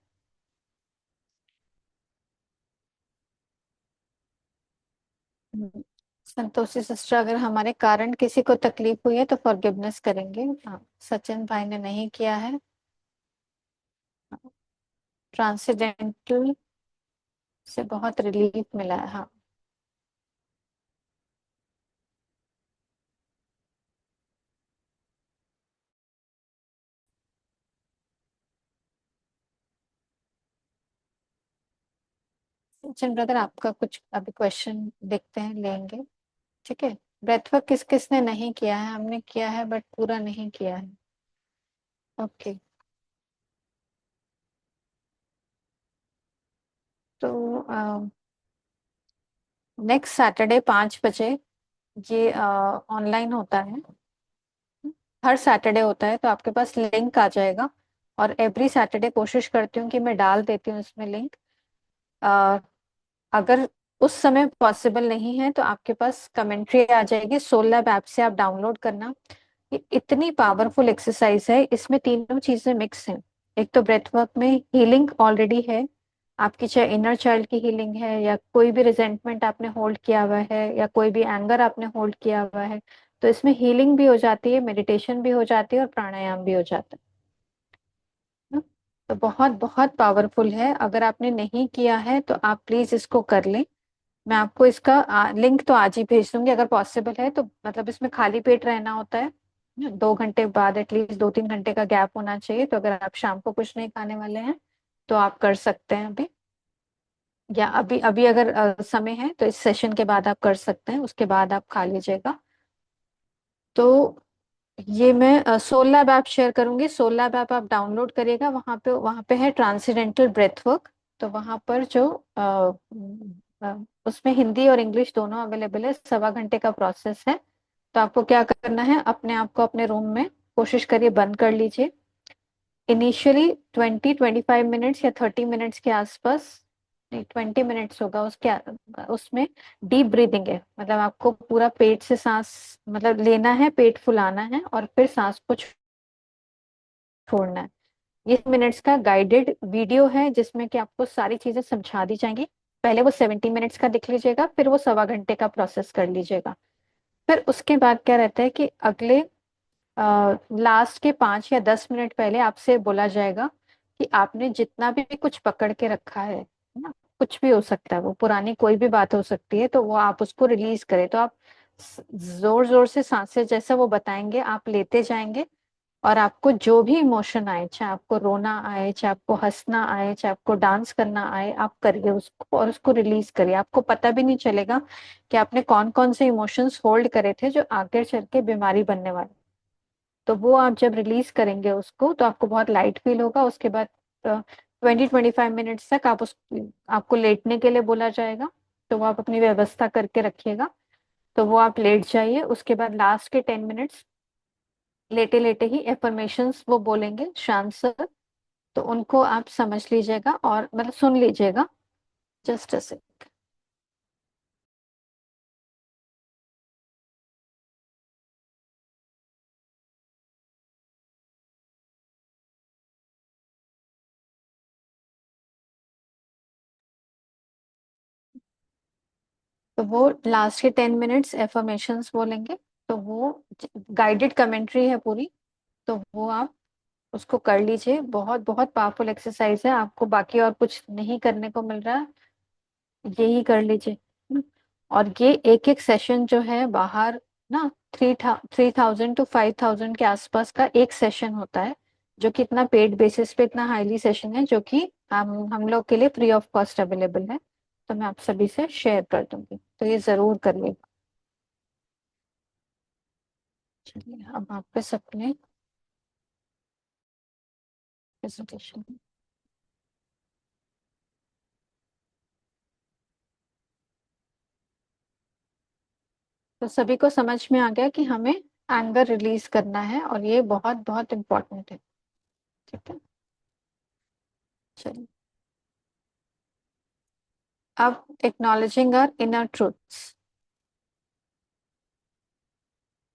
हम्म, संतोषी सिस्टर, अगर हमारे कारण किसी को तकलीफ हुई है तो फॉरगिवनेस करेंगे। हाँ, सचिन भाई ने नहीं किया है। ट्रांसेंडेंटल से बहुत रिलीफ मिला है, हाँ। सचिन ब्रदर, आपका कुछ अभी क्वेश्चन देखते हैं, लेंगे। ठीक है। ब्रेथ वर्क किस किस ने नहीं किया है? हमने किया है बट पूरा नहीं किया है। ओके। तो नेक्स्ट सैटरडे 5 बजे ये ऑनलाइन होता है। हर सैटरडे होता है, तो आपके पास लिंक आ जाएगा। और एवरी सैटरडे कोशिश करती हूँ कि मैं डाल देती हूँ इसमें लिंक। अगर उस समय पॉसिबल नहीं है तो आपके पास कमेंट्री आ जाएगी, सोलैब ऐप से आप डाउनलोड करना। ये इतनी पावरफुल एक्सरसाइज है, इसमें तीनों चीजें मिक्स हैं। एक तो ब्रेथ वर्क में हीलिंग ऑलरेडी है आपकी, चाहे इनर चाइल्ड की हीलिंग है, या कोई भी रिजेंटमेंट आपने होल्ड किया हुआ है, या कोई भी एंगर आपने होल्ड किया हुआ है, तो इसमें हीलिंग भी हो जाती है, मेडिटेशन भी हो जाती है, और प्राणायाम भी हो जाता है ना। तो बहुत बहुत पावरफुल है। अगर आपने नहीं किया है तो आप प्लीज इसको कर लें। मैं आपको इसका लिंक तो आज ही भेज दूंगी अगर पॉसिबल है तो। मतलब इसमें खाली पेट रहना होता है, 2 घंटे बाद एटलीस्ट 2-3 घंटे का गैप होना चाहिए। तो अगर आप शाम को कुछ नहीं खाने वाले हैं तो आप कर सकते हैं अभी, या अभी अभी अगर समय है तो इस सेशन के बाद आप कर सकते हैं, उसके बाद आप खा लीजिएगा। तो ये मैं सोलैब ऐप शेयर करूंगी। सोलैब ऐप आप डाउनलोड करिएगा, वहां पे है ट्रांसेंडेंटल ब्रेथ वर्क। तो वहां पर जो उसमें हिंदी और इंग्लिश दोनों अवेलेबल है, 1.25 घंटे का प्रोसेस है। तो आपको क्या करना है, अपने आप को अपने रूम में कोशिश करिए बंद कर लीजिए। इनिशियली 20-25 मिनट्स या 30 मिनट्स के आसपास, नहीं 20 मिनट्स होगा उसके उसमें डीप ब्रीदिंग है। मतलब आपको पूरा पेट से सांस मतलब लेना है, पेट फुलाना है, और फिर सांस को छोड़ना है। ये मिनट्स का गाइडेड वीडियो है जिसमें कि आपको सारी चीजें समझा दी जाएंगी। पहले वो 70 मिनट्स का देख लीजिएगा, फिर वो 1.25 घंटे का प्रोसेस कर लीजिएगा। फिर उसके बाद क्या रहता है कि अगले लास्ट के 5 या 10 मिनट पहले आपसे बोला जाएगा कि आपने जितना भी कुछ पकड़ के रखा है ना, कुछ भी हो सकता है, वो पुरानी कोई भी बात हो सकती है, तो वो आप उसको रिलीज करें। तो आप जोर जोर से सांसें जैसा वो बताएंगे आप लेते जाएंगे, और आपको जो भी इमोशन आए, चाहे आपको रोना आए, चाहे आपको हंसना आए, चाहे आपको डांस करना आए, आप करिए उसको और उसको रिलीज करिए। आपको पता भी नहीं चलेगा कि आपने कौन कौन से इमोशंस होल्ड करे थे जो आगे चल के बीमारी बनने वाले। तो वो आप जब रिलीज करेंगे उसको तो आपको बहुत लाइट फील होगा। उसके बाद 20-25 मिनट्स तक आपको लेटने के लिए बोला जाएगा। तो वो आप अपनी व्यवस्था करके रखिएगा। तो वो आप लेट जाइए। उसके बाद लास्ट के 10 मिनट्स लेटे लेटे ही एफर्मेशंस वो बोलेंगे शांत सर, तो उनको आप समझ लीजिएगा और मतलब सुन लीजिएगा। जस्ट अ सेक। तो वो लास्ट के 10 मिनट्स एफर्मेशंस बोलेंगे। तो वो गाइडेड कमेंट्री है पूरी, तो वो आप उसको कर लीजिए। बहुत बहुत पावरफुल एक्सरसाइज है, आपको बाकी और कुछ नहीं करने को मिल रहा है, यही कर लीजिए। और ये एक एक सेशन जो है बाहर ना, 3,000 to 5,000 के आसपास का एक सेशन होता है, जो कि इतना पेड बेसिस पे इतना हाईली सेशन है, जो कि हम लोग के लिए फ्री ऑफ कॉस्ट अवेलेबल है। तो मैं आप सभी से शेयर कर दूंगी, तो ये जरूर करिएगा। चलिए अब आप पे अपने प्रेजेंटेशन। तो सभी को समझ में आ गया कि हमें एंगर रिलीज करना है, और ये बहुत बहुत इम्पोर्टेंट है। ठीक है, चलिए। अब एक्नॉलेजिंग आवर इनर ट्रूथ्स।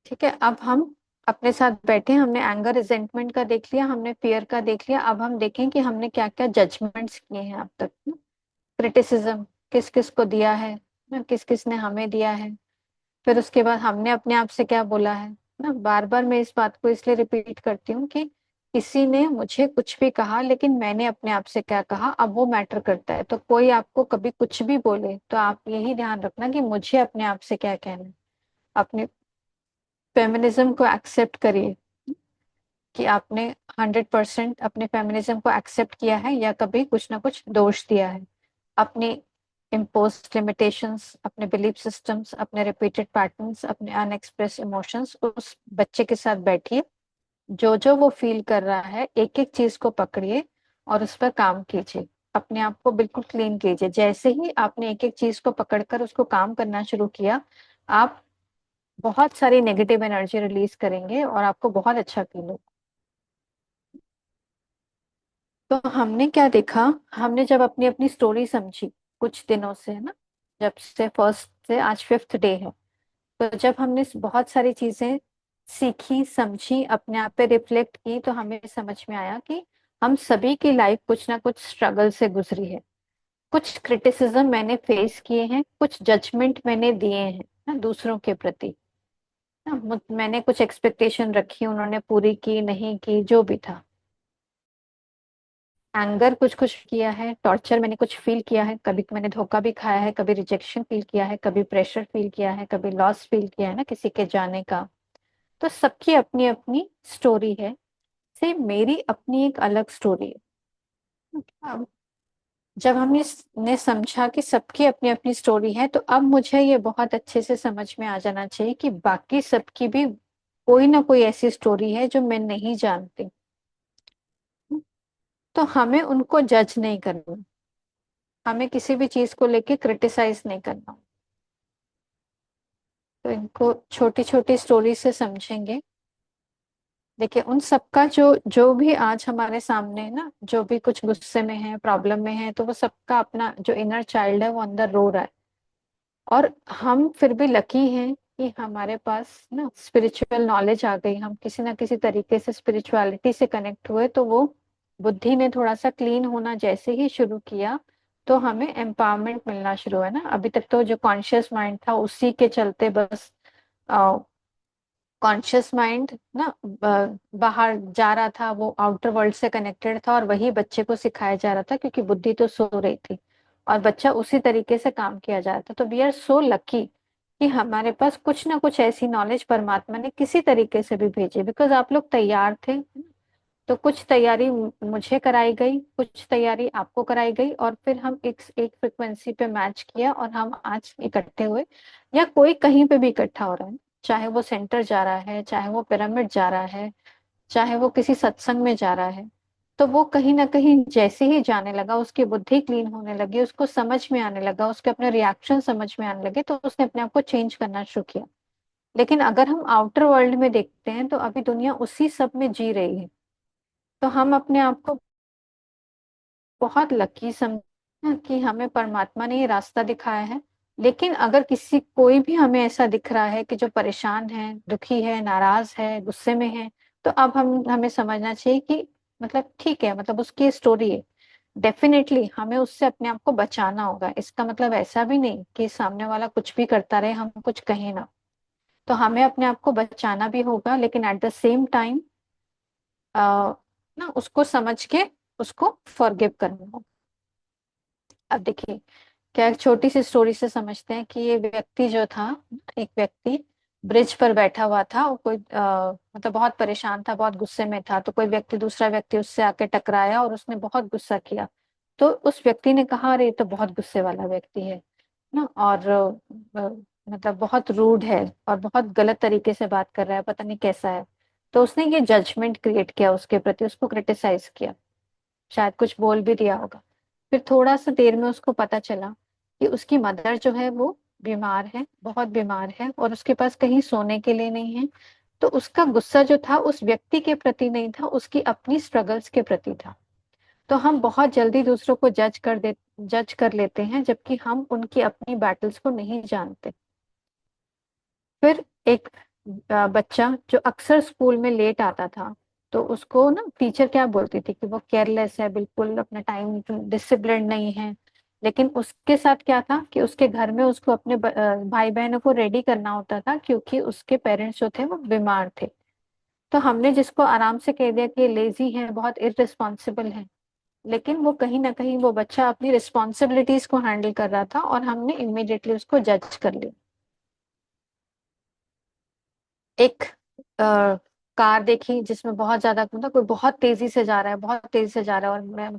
ठीक है, अब हम अपने साथ बैठे, हमने एंगर रिजेंटमेंट का देख लिया, हमने फियर का देख लिया। अब हम देखें कि हमने क्या क्या जजमेंट्स किए हैं अब तक। क्रिटिसिज्म किस किस को दिया है ना, किस किस ने हमें दिया है। फिर उसके बाद हमने अपने आप से क्या बोला है ना। बार बार मैं इस बात को इसलिए रिपीट करती हूँ कि किसी ने मुझे कुछ भी कहा, लेकिन मैंने अपने आप से क्या कहा, अब वो मैटर करता है। तो कोई आपको कभी कुछ भी बोले तो आप यही ध्यान रखना कि मुझे अपने आप से क्या कहना है। अपने फेमिनिज्म को एक्सेप्ट करिए कि आपने 100% अपने फेमिनिज्म को एक्सेप्ट किया है, या कभी कुछ ना कुछ दोष दिया है। अपनी इम्पोज्ड लिमिटेशंस, अपने बिलीफ सिस्टम्स, अपने रिपीटेड पैटर्न्स, अपने अनएक्सप्रेस इमोशंस, उस बच्चे के साथ बैठिए। जो जो वो फील कर रहा है एक एक चीज को पकड़िए और उस पर काम कीजिए। अपने आप को बिल्कुल क्लीन कीजिए। जैसे ही आपने एक एक चीज को पकड़कर उसको काम करना शुरू किया, आप बहुत सारी नेगेटिव एनर्जी रिलीज करेंगे और आपको बहुत अच्छा फील होगा। तो हमने क्या देखा, हमने जब अपनी अपनी स्टोरी समझी कुछ दिनों से, है ना, जब से फर्स्ट से आज फिफ्थ डे है, तो जब हमने बहुत सारी चीजें सीखी, समझी, अपने आप पे रिफ्लेक्ट की, तो हमें समझ में आया कि हम सभी की लाइफ कुछ ना कुछ स्ट्रगल से गुजरी है। कुछ क्रिटिसिज्म मैंने फेस किए हैं, कुछ जजमेंट मैंने दिए हैं ना दूसरों के प्रति, ना मैंने कुछ एक्सपेक्टेशन रखी, उन्होंने पूरी की नहीं की, जो भी था। एंगर कुछ कुछ किया है, टॉर्चर मैंने कुछ फील किया है, कभी मैंने धोखा भी खाया है, कभी रिजेक्शन फील किया है, कभी प्रेशर फील किया है, कभी लॉस फील किया है ना किसी के जाने का। तो सबकी अपनी अपनी स्टोरी है, से मेरी अपनी एक अलग स्टोरी है। अब जब हमने ने समझा कि सबकी अपनी अपनी स्टोरी है, तो अब मुझे ये बहुत अच्छे से समझ में आ जाना चाहिए कि बाकी सबकी भी कोई ना कोई ऐसी स्टोरी है जो मैं नहीं जानती। तो हमें उनको जज नहीं करना, हमें किसी भी चीज को लेके क्रिटिसाइज नहीं करना। तो इनको छोटी छोटी स्टोरी से समझेंगे। देखिए उन सबका जो जो भी आज हमारे सामने है ना, जो भी कुछ गुस्से में है, प्रॉब्लम में है, तो वो सबका अपना जो इनर चाइल्ड है वो अंदर रो रहा है। और हम फिर भी लकी हैं कि हमारे पास ना स्पिरिचुअल नॉलेज आ गई, हम किसी ना किसी तरीके से स्पिरिचुअलिटी से कनेक्ट हुए, तो वो बुद्धि ने थोड़ा सा क्लीन होना जैसे ही शुरू किया, तो हमें एम्पावरमेंट मिलना शुरू है ना। अभी तक तो जो कॉन्शियस माइंड था उसी के चलते बस कॉन्शियस माइंड ना बाहर जा रहा था, वो आउटर वर्ल्ड से कनेक्टेड था, और वही बच्चे को सिखाया जा रहा था क्योंकि बुद्धि तो सो रही थी, और बच्चा उसी तरीके से काम किया जा रहा था। तो वी आर सो लकी कि हमारे पास कुछ ना कुछ ऐसी नॉलेज परमात्मा ने किसी तरीके से भी भेजी, बिकॉज आप लोग तैयार थे। तो कुछ तैयारी मुझे कराई गई, कुछ तैयारी आपको कराई गई, और फिर हम एक फ्रिक्वेंसी पे मैच किया और हम आज इकट्ठे हुए। या कोई कहीं पे भी इकट्ठा हो रहा है, चाहे वो सेंटर जा रहा है, चाहे वो पिरामिड जा रहा है, चाहे वो किसी सत्संग में जा रहा है, तो वो कहीं ना कहीं जैसे ही जाने लगा, उसकी बुद्धि क्लीन होने लगी, उसको समझ में आने लगा, उसके अपने रिएक्शन समझ में आने लगे, तो उसने अपने आप को चेंज करना शुरू किया। लेकिन अगर हम आउटर वर्ल्ड में देखते हैं तो अभी दुनिया उसी सब में जी रही है। तो हम अपने आप को बहुत लकी समझना कि हमें परमात्मा ने ये रास्ता दिखाया है। लेकिन अगर किसी कोई भी हमें ऐसा दिख रहा है कि जो परेशान है, दुखी है, नाराज है, गुस्से में है, तो अब हम हमें समझना चाहिए कि मतलब ठीक है, मतलब उसकी स्टोरी है। डेफिनेटली हमें उससे अपने आप को बचाना होगा। इसका मतलब ऐसा भी नहीं कि सामने वाला कुछ भी करता रहे, हम कुछ कहें ना। तो हमें अपने आप को बचाना भी होगा, लेकिन एट द सेम टाइम ना उसको समझ के उसको फॉरगिव करना होगा। अब देखिए, क्या एक छोटी सी स्टोरी से समझते हैं कि ये व्यक्ति जो था, एक व्यक्ति ब्रिज पर बैठा हुआ था, वो कोई मतलब बहुत परेशान था, बहुत गुस्से में था। तो कोई व्यक्ति, दूसरा व्यक्ति उससे आके टकराया और उसने बहुत गुस्सा किया। तो उस व्यक्ति ने कहा, अरे ये तो बहुत गुस्से वाला व्यक्ति है ना, और मतलब बहुत रूड है और बहुत गलत तरीके से बात कर रहा है, पता नहीं कैसा है। तो उसने ये जजमेंट क्रिएट किया उसके प्रति, उसको क्रिटिसाइज किया, शायद कुछ बोल भी दिया होगा। फिर थोड़ा सा देर में उसको पता चला कि उसकी मदर जो है वो बीमार है, बहुत बीमार है, और उसके पास कहीं सोने के लिए नहीं है। तो उसका गुस्सा जो था उस व्यक्ति के प्रति नहीं था, उसकी अपनी स्ट्रगल्स के प्रति था। तो हम बहुत जल्दी दूसरों को जज कर लेते हैं, जबकि हम उनकी अपनी बैटल्स को नहीं जानते। फिर एक बच्चा जो अक्सर स्कूल में लेट आता था, तो उसको ना टीचर क्या बोलती थी कि वो केयरलेस है, बिल्कुल अपना टाइम डिसिप्लिन नहीं है। लेकिन उसके साथ क्या था कि उसके घर में उसको अपने भाई बहनों को रेडी करना होता था, क्योंकि उसके पेरेंट्स जो थे वो बीमार थे। तो हमने जिसको आराम से कह दिया कि लेजी है, बहुत इररिस्पॉन्सिबल है, लेकिन वो कहीं ना कहीं वो बच्चा अपनी रिस्पॉन्सिबिलिटीज को हैंडल कर रहा था, और हमने इमिडिएटली उसको जज कर लिया। एक कार देखी जिसमें बहुत ज्यादा, मतलब कोई बहुत तेजी से जा रहा है, बहुत तेजी से जा रहा है, और मैं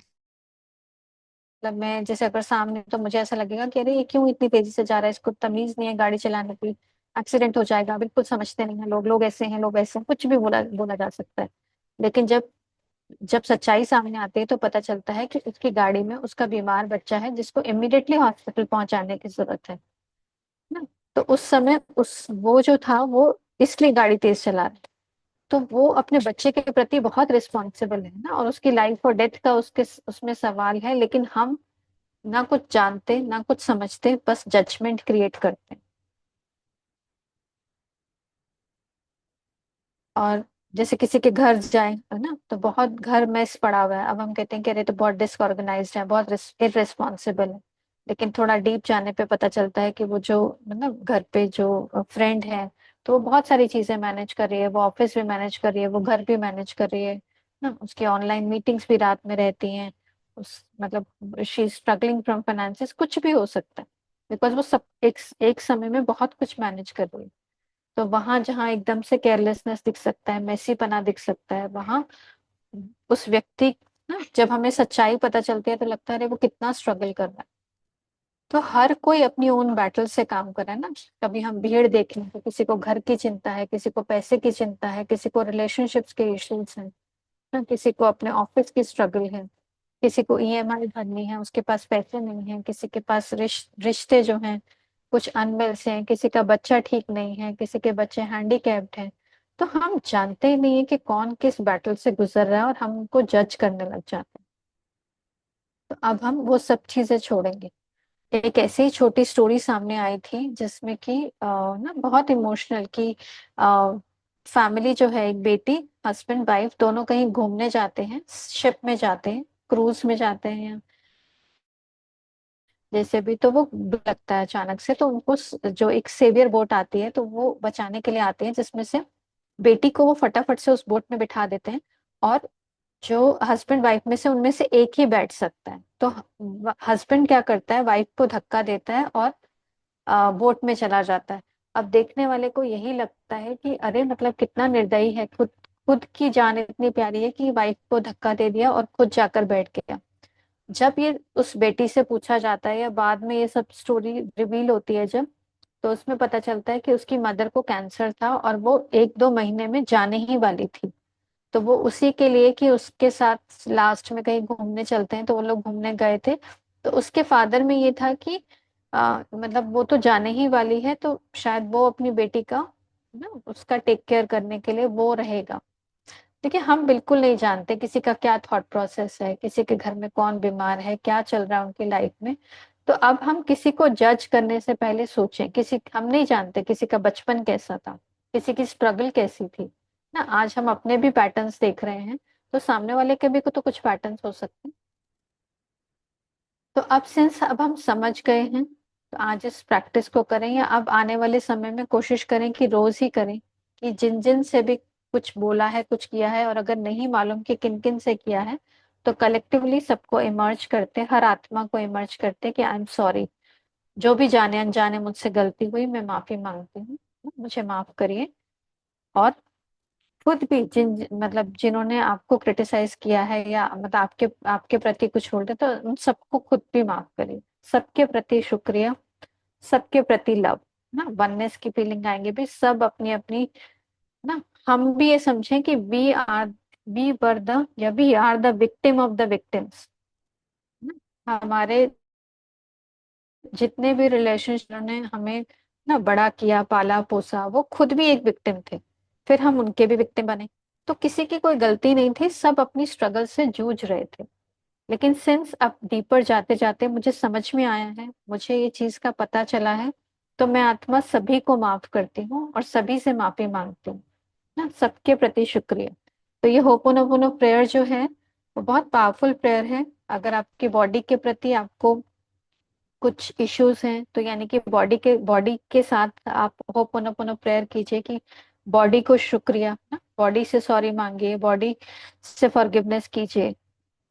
मतलब मैं जैसे अगर सामने, तो मुझे ऐसा लगेगा कि अरे ये क्यों इतनी तेजी से जा रहा है, इसको तमीज नहीं है गाड़ी चलाने की, एक्सीडेंट हो जाएगा, बिल्कुल समझते नहीं है लोग, लोग ऐसे हैं, लोग ऐसे हैं, कुछ भी बोला बोला जा सकता है। लेकिन जब जब सच्चाई सामने आती है तो पता चलता है कि उसकी गाड़ी में उसका बीमार बच्चा है, जिसको इमिडिएटली हॉस्पिटल पहुंचाने की जरूरत है ना। तो उस समय उस वो जो था वो इसलिए गाड़ी तेज चला रहा था। तो वो अपने बच्चे के प्रति बहुत रिस्पॉन्सिबल है ना, और उसकी लाइफ और डेथ का उसके उसमें सवाल है, लेकिन हम ना कुछ जानते ना कुछ समझते, बस जजमेंट क्रिएट करते हैं। और जैसे किसी के घर जाए है ना, तो बहुत घर मेस पड़ा हुआ है, अब हम कहते हैं कि अरे तो बहुत डिसऑर्गेनाइज्ड है, बहुत इररिस्पॉन्सिबल है। लेकिन थोड़ा डीप जाने पे पता चलता है कि वो जो मतलब घर पे जो फ्रेंड है, तो वो बहुत सारी चीजें मैनेज कर रही है, वो ऑफिस भी मैनेज कर रही है, वो घर भी मैनेज कर रही है ना, उसकी ऑनलाइन मीटिंग्स भी रात में रहती हैं। उस मतलब she is struggling from finances, कुछ भी हो सकता है, बिकॉज वो सब एक एक समय में बहुत कुछ मैनेज कर रही है। तो वहां जहाँ एकदम से केयरलेसनेस दिख सकता है, मेसीपना दिख सकता है, वहां उस व्यक्ति ना, जब हमें सच्चाई पता चलती है तो लगता है अरे वो कितना स्ट्रगल कर रहा है। तो हर कोई अपनी ओन बैटल से काम कर रहा है ना। कभी हम भीड़ देखें तो किसी को घर की चिंता है, किसी को पैसे की चिंता है, किसी को रिलेशनशिप्स के इश्यूज हैं ना, किसी को अपने ऑफिस की स्ट्रगल है, किसी को ईएमआई भरनी है, उसके पास पैसे नहीं है, किसी के पास रिश्ते जो हैं कुछ अनबैलेंस हैं, किसी का बच्चा ठीक नहीं है, किसी के बच्चे हैंडीकैप्ड हैं। तो हम जानते ही नहीं है कि कौन किस बैटल से गुजर रहा है, और हम उनको जज करने लग जाते हैं। तो अब हम वो सब चीजें छोड़ेंगे। एक ऐसे ही छोटी स्टोरी सामने आई थी जिसमें कि ना बहुत इमोशनल की फैमिली जो है, एक बेटी, हस्बैंड वाइफ दोनों कहीं घूमने जाते हैं, शिप में जाते हैं, क्रूज में जाते हैं, जैसे भी। तो वो डूब लगता है अचानक से, तो उनको जो एक सेवियर बोट आती है तो वो बचाने के लिए आती है, जिसमें से बेटी को वो फटाफट से उस बोट में बिठा देते हैं। और जो हस्बैंड वाइफ में से उनमें से एक ही बैठ सकता है। तो हस्बैंड क्या करता है, वाइफ को धक्का देता है और बोट में चला जाता है। अब देखने वाले को यही लगता है कि अरे मतलब कितना निर्दयी है, खुद खुद की जान इतनी प्यारी है कि वाइफ को धक्का दे दिया और खुद जाकर बैठ गया। जब ये उस बेटी से पूछा जाता है या बाद में ये सब स्टोरी रिवील होती है जब, तो उसमें पता चलता है कि उसकी मदर को कैंसर था और वो 1-2 महीने में जाने ही वाली थी। तो वो उसी के लिए कि उसके साथ लास्ट में कहीं घूमने चलते हैं, तो वो लोग घूमने गए थे। तो उसके फादर में ये था कि मतलब वो तो जाने ही वाली है, तो शायद वो अपनी बेटी का ना उसका टेक केयर करने के लिए वो रहेगा। देखिए हम बिल्कुल नहीं जानते किसी का क्या थॉट प्रोसेस है, किसी के घर में कौन बीमार है, क्या चल रहा है उनकी लाइफ में। तो अब हम किसी को जज करने से पहले सोचें, किसी हम नहीं जानते किसी का बचपन कैसा था, किसी की स्ट्रगल कैसी थी ना। आज हम अपने भी पैटर्न्स देख रहे हैं, तो सामने वाले के भी को तो कुछ पैटर्न्स हो सकते हैं। तो अब सिंस अब हम समझ गए हैं, तो आज इस प्रैक्टिस को करें, या अब आने वाले समय में कोशिश करें कि रोज ही करें, कि जिन जिन से भी कुछ बोला है, कुछ किया है, और अगर नहीं मालूम कि किन किन से किया है, तो कलेक्टिवली सबको इमर्ज करते, हर आत्मा को इमर्ज करते कि आई एम सॉरी, जो भी जाने अनजाने मुझसे गलती हुई मैं माफी मांगती हूँ, मुझे माफ करिए। और खुद भी मतलब जिन्होंने आपको क्रिटिसाइज किया है या मतलब आपके आपके प्रति कुछ बोलते, तो उन सबको खुद भी माफ करिए। सबके प्रति शुक्रिया, सबके प्रति लव ना, वननेस की फीलिंग आएंगे भी, सब अपनी अपनी ना। हम भी ये समझें कि वी वर द या we are the victim of the victims. हमारे जितने भी रिलेशनशिप ने हमें ना बड़ा किया, पाला पोसा, वो खुद भी एक विक्टिम थे, फिर हम उनके भी विक्टिम बने। तो किसी की कोई गलती नहीं थी, सब अपनी स्ट्रगल से जूझ रहे थे। लेकिन सिंस अब डीपर जाते जाते मुझे समझ में आया है, मुझे ये चीज का पता चला है, तो मैं आत्मा सभी को माफ करती हूँ और सभी से माफी मांगती हूँ ना, सबके प्रति शुक्रिया। तो ये होपोनोपोनो प्रेयर जो है वो बहुत पावरफुल प्रेयर है। अगर आपकी बॉडी के प्रति आपको कुछ इश्यूज हैं, तो यानी कि बॉडी के साथ आप होपोनोपोनो प्रेयर कीजिए कि बॉडी को शुक्रिया ना, बॉडी से सॉरी मांगिए, बॉडी से फॉरगिवनेस कीजिए,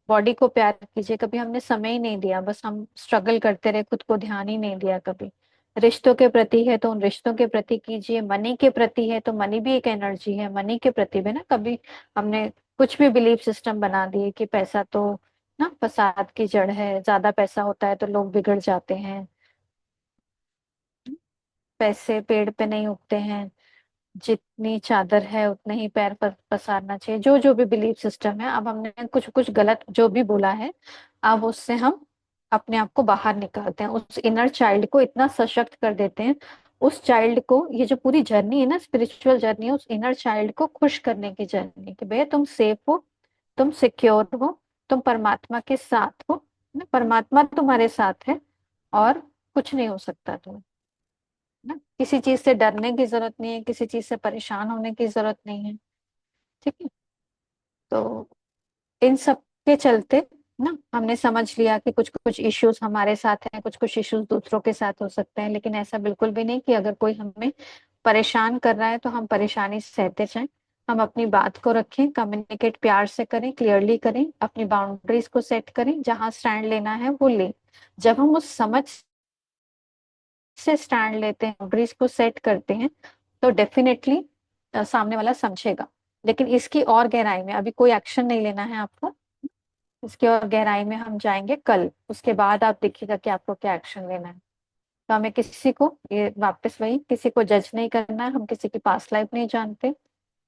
बॉडी को प्यार कीजिए। कभी हमने समय ही नहीं दिया, बस हम स्ट्रगल करते रहे, खुद को ध्यान ही नहीं दिया कभी। रिश्तों के प्रति है तो उन रिश्तों के प्रति कीजिए, मनी के प्रति है तो मनी भी एक एनर्जी है, मनी के प्रति भी ना, कभी हमने कुछ भी बिलीफ सिस्टम बना दिए कि पैसा तो ना फसाद की जड़ है, ज्यादा पैसा होता है तो लोग बिगड़ जाते हैं, पैसे पेड़ पे नहीं उगते हैं, जितनी चादर है उतने ही पैर पर पसारना चाहिए, जो जो भी बिलीफ सिस्टम है। अब हमने कुछ कुछ गलत जो भी बोला है, अब उससे हम अपने आप को बाहर निकालते हैं, उस इनर चाइल्ड को इतना सशक्त कर देते हैं, उस चाइल्ड को, ये जो पूरी जर्नी है ना, स्पिरिचुअल जर्नी है, उस इनर चाइल्ड को खुश करने की जर्नी, कि भैया तुम सेफ हो, तुम सिक्योर हो, तुम परमात्मा के साथ हो ना, परमात्मा तुम्हारे साथ है, और कुछ नहीं हो सकता तुम्हें ना, किसी चीज से डरने की जरूरत नहीं है, किसी चीज से परेशान होने की जरूरत नहीं है। ठीक है। तो इन सब के चलते ना हमने समझ लिया कि कुछ कुछ इश्यूज हमारे साथ हैं, कुछ कुछ इश्यूज दूसरों के साथ हो सकते हैं, लेकिन ऐसा बिल्कुल भी नहीं कि अगर कोई हमें परेशान कर रहा है तो हम परेशानी सहते जाएं। हम अपनी बात को रखें, कम्युनिकेट प्यार से करें, क्लियरली करें, अपनी बाउंड्रीज को सेट करें, जहां स्टैंड लेना है वो लें। जब हम उस समझ से स्टैंड लेते हैं, बाउंड्रीज को सेट करते हैं, तो डेफिनेटली सामने वाला समझेगा। लेकिन इसकी और गहराई में अभी कोई एक्शन नहीं लेना है आपको, इसकी और गहराई में हम जाएंगे कल, उसके बाद आप देखिएगा कि आपको क्या एक्शन लेना है। तो हमें किसी को, ये वापस वही, किसी को जज नहीं करना है, हम किसी की पास्ट लाइफ नहीं जानते,